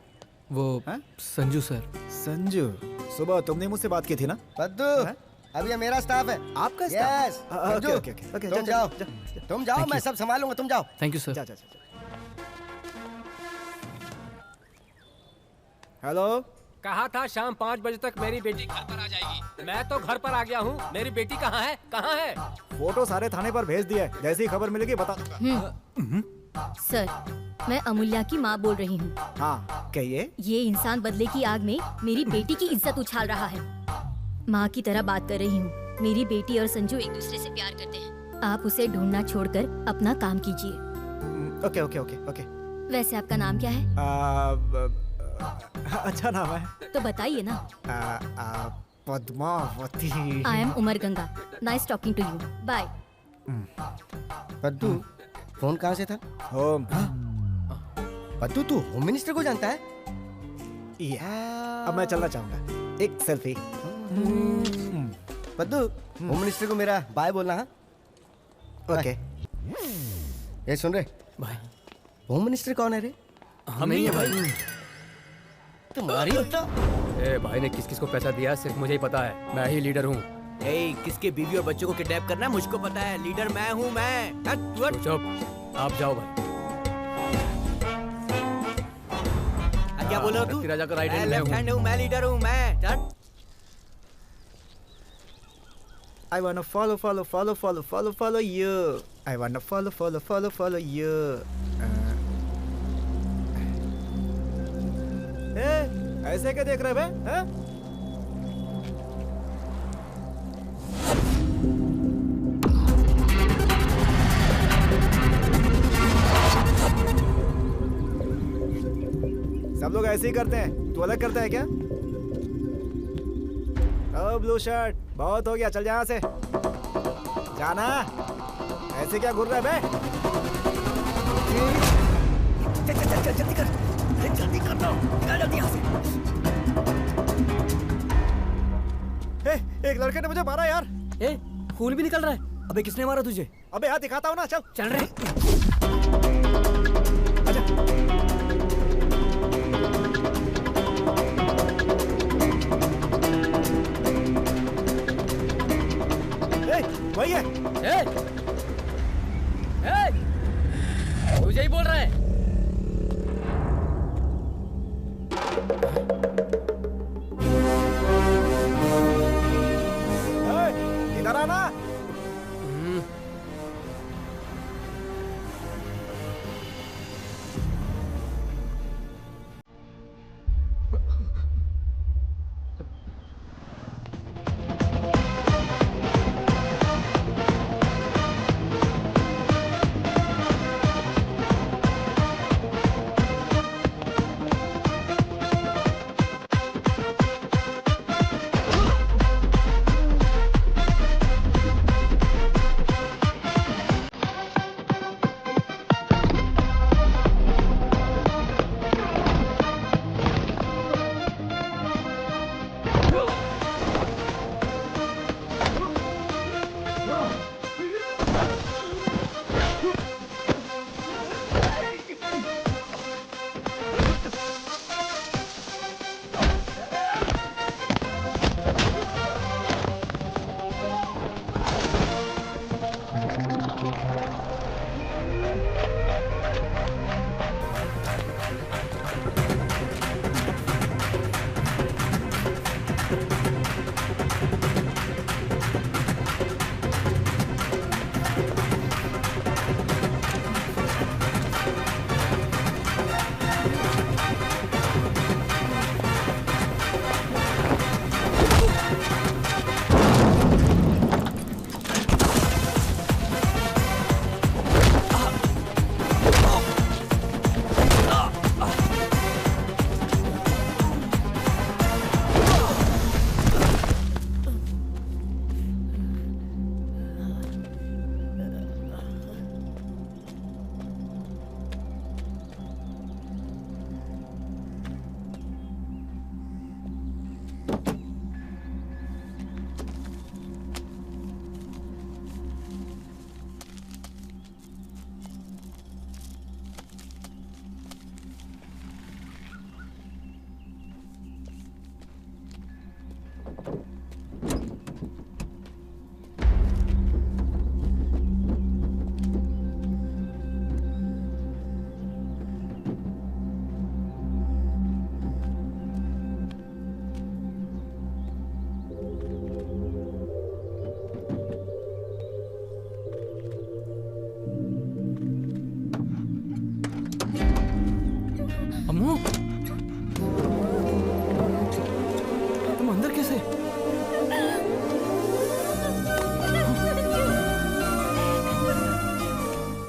वो संजू सर।
संजू, सुबह तुमने मुझसे बात की थी ना?
पद्दू, अब ये मेरा स्टाफ है।
आपका
स्टाफ?
यस।
संजू,
ओके,
तुम जाओ, तुम जाओ, मैं सब संभालूंगा, तुम जाओ।
Thank you sir.
जा। हेलो।
कहा था शाम 5 बजे तक मेरी बेटी घर पर आ जाएगी। मैं तो घर पर आ गया हूँ। मेरी बेटी कहाँ है? कहाँ है?
फोटो सारे थाने पर भेज दिया है, जैसी खबर मिलेगी बता दूंगा।
सर, मैं अमूल्या की माँ बोल रही हूँ।
हाँ कहिए।
ये इंसान बदले की आग में मेरी बेटी की इज्जत उछाल रहा है। माँ की तरह बात कर रही हूँ। मेरी बेटी और संजू एक दूसरे से प्यार करते हैं। आप उसे ढूंढना छोड़कर अपना काम कीजिए।
ओके।
वैसे आपका नाम क्या है?
अच्छा नाम है।
तो बताइए ना।
Padmavati.
I am Umar Ganga. Nice talking to you. Bye.
Paddu, phone कहाँ से था?
होम।
पद्दू, तू होम मिनिस्टर को जानता है?
अब मैं चलना चाहूंगा। एक सेल्फी।
पद्दू, होम मिनिस्टर को मेरा बाय बोलना। हाँ
ओके।
ये सुन रहे
भाई,
होम मिनिस्टर कौन है रे?
हम ही है भाई।
तुम्हारी तो
भाई ने किस किस को पैसा दिया सिर्फ मुझे ही पता है। मैं ही लीडर हूँ।
किसके बीवी और बच्चों को किडनैप करना है मुझको पता है। लीडर मैं हूँ। मैं
चुप, आप जाओ भाई।
क्या बोल रहा तू?
राजा का राइट हैंड
लेफ्ट हैंड हूँ, मैं लीडर हूँ। मैं
I wanna follow you. I wanna follow you. ऐसे क्या देख रहे बे? सब लोग ऐसे ही करते हैं, तू अलग करता है क्या? ब्लू शर्ट, बहुत हो गया, चल जा यहाँ से। जाना। ऐसे क्या घूर रहा है बे? चल जल्दी कर। जल्दी करना, निकाल जल्दी यहाँ से। एक लड़के ने मुझे मारा यार।
खून भी निकल रहा है। अबे किसने मारा तुझे?
अबे हाथ दिखाता हूँ ना, चल
रहे।
वही है।
मुझे ही बोल रहा है।
इधर आना।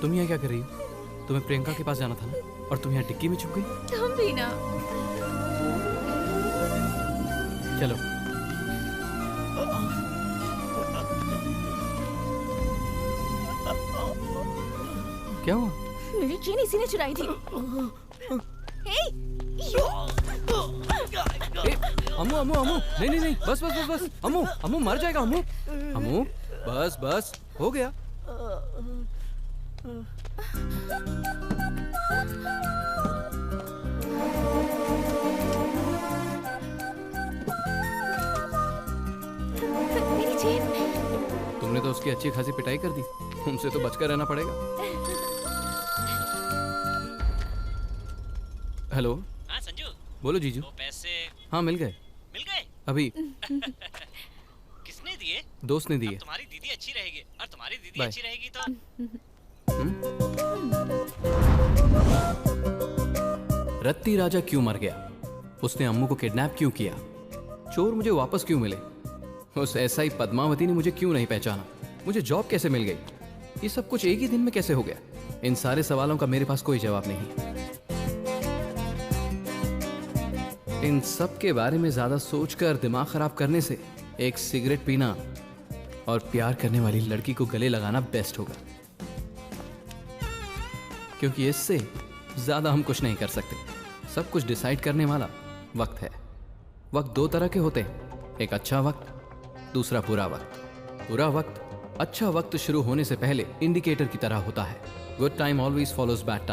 तुम यहाँ क्या कर रही हो? तुम्हें प्रियंका के पास जाना था ना, और तुम यहाँ डिक्की में छुप गई।
तुम भी ना।
चलो। क्या हुआ?
मेरी चेन इसी ने चुराई थी। हे, यू।
अम्मू अम्मू अम्मू, नहीं नहीं नहीं, बस बस बस बस, अम्मू अम्मू मर जाएगा अम्मू। अम्मू बस बस, हो गया।
मेरी चेन।
तुमने तो उसकी अच्छी खासी पिटाई कर दी, तुमसे तो बचकर रहना पड़ेगा। हेलो।
हाँ संजू।
बोलो जीजू।
वो पैसे
हाँ मिल गए।
मिल गए?
अभी।
किसने दिए?
दोस्त ने दिए।
तुम्हारी दीदी अच्छी रहेगी, और तुम्हारी दीदी
बाय।
अच्छी रहेगी तो
रत्ती राजा क्यों मर गया? उसने अम्मू को किडनैप क्यों किया? चोर मुझे वापस क्यों मिले? उस एसआई पद्मावती ने मुझे क्यों नहीं पहचाना? मुझे जॉब कैसे मिल गई? ये सब कुछ एक ही दिन में कैसे हो गया? इन सारे सवालों का मेरे पास कोई जवाब नहीं। इन सब के बारे में ज्यादा सोचकर दिमाग खराब करने से एक सिगरेट पीना और प्यार करने वाली लड़की को गले लगाना बेस्ट होगा, क्योंकि इससे ज्यादा हम कुछ नहीं कर सकते। सब कुछ डिसाइड करने वाला वक्त है। वक्त दो तरह के होते हैं, एक अच्छा वक्त, दूसरा बुरा वक्त। बुरा वक्त अच्छा वक्त शुरू होने से पहले इंडिकेटर की तरह होता है। Good time always follows bad time.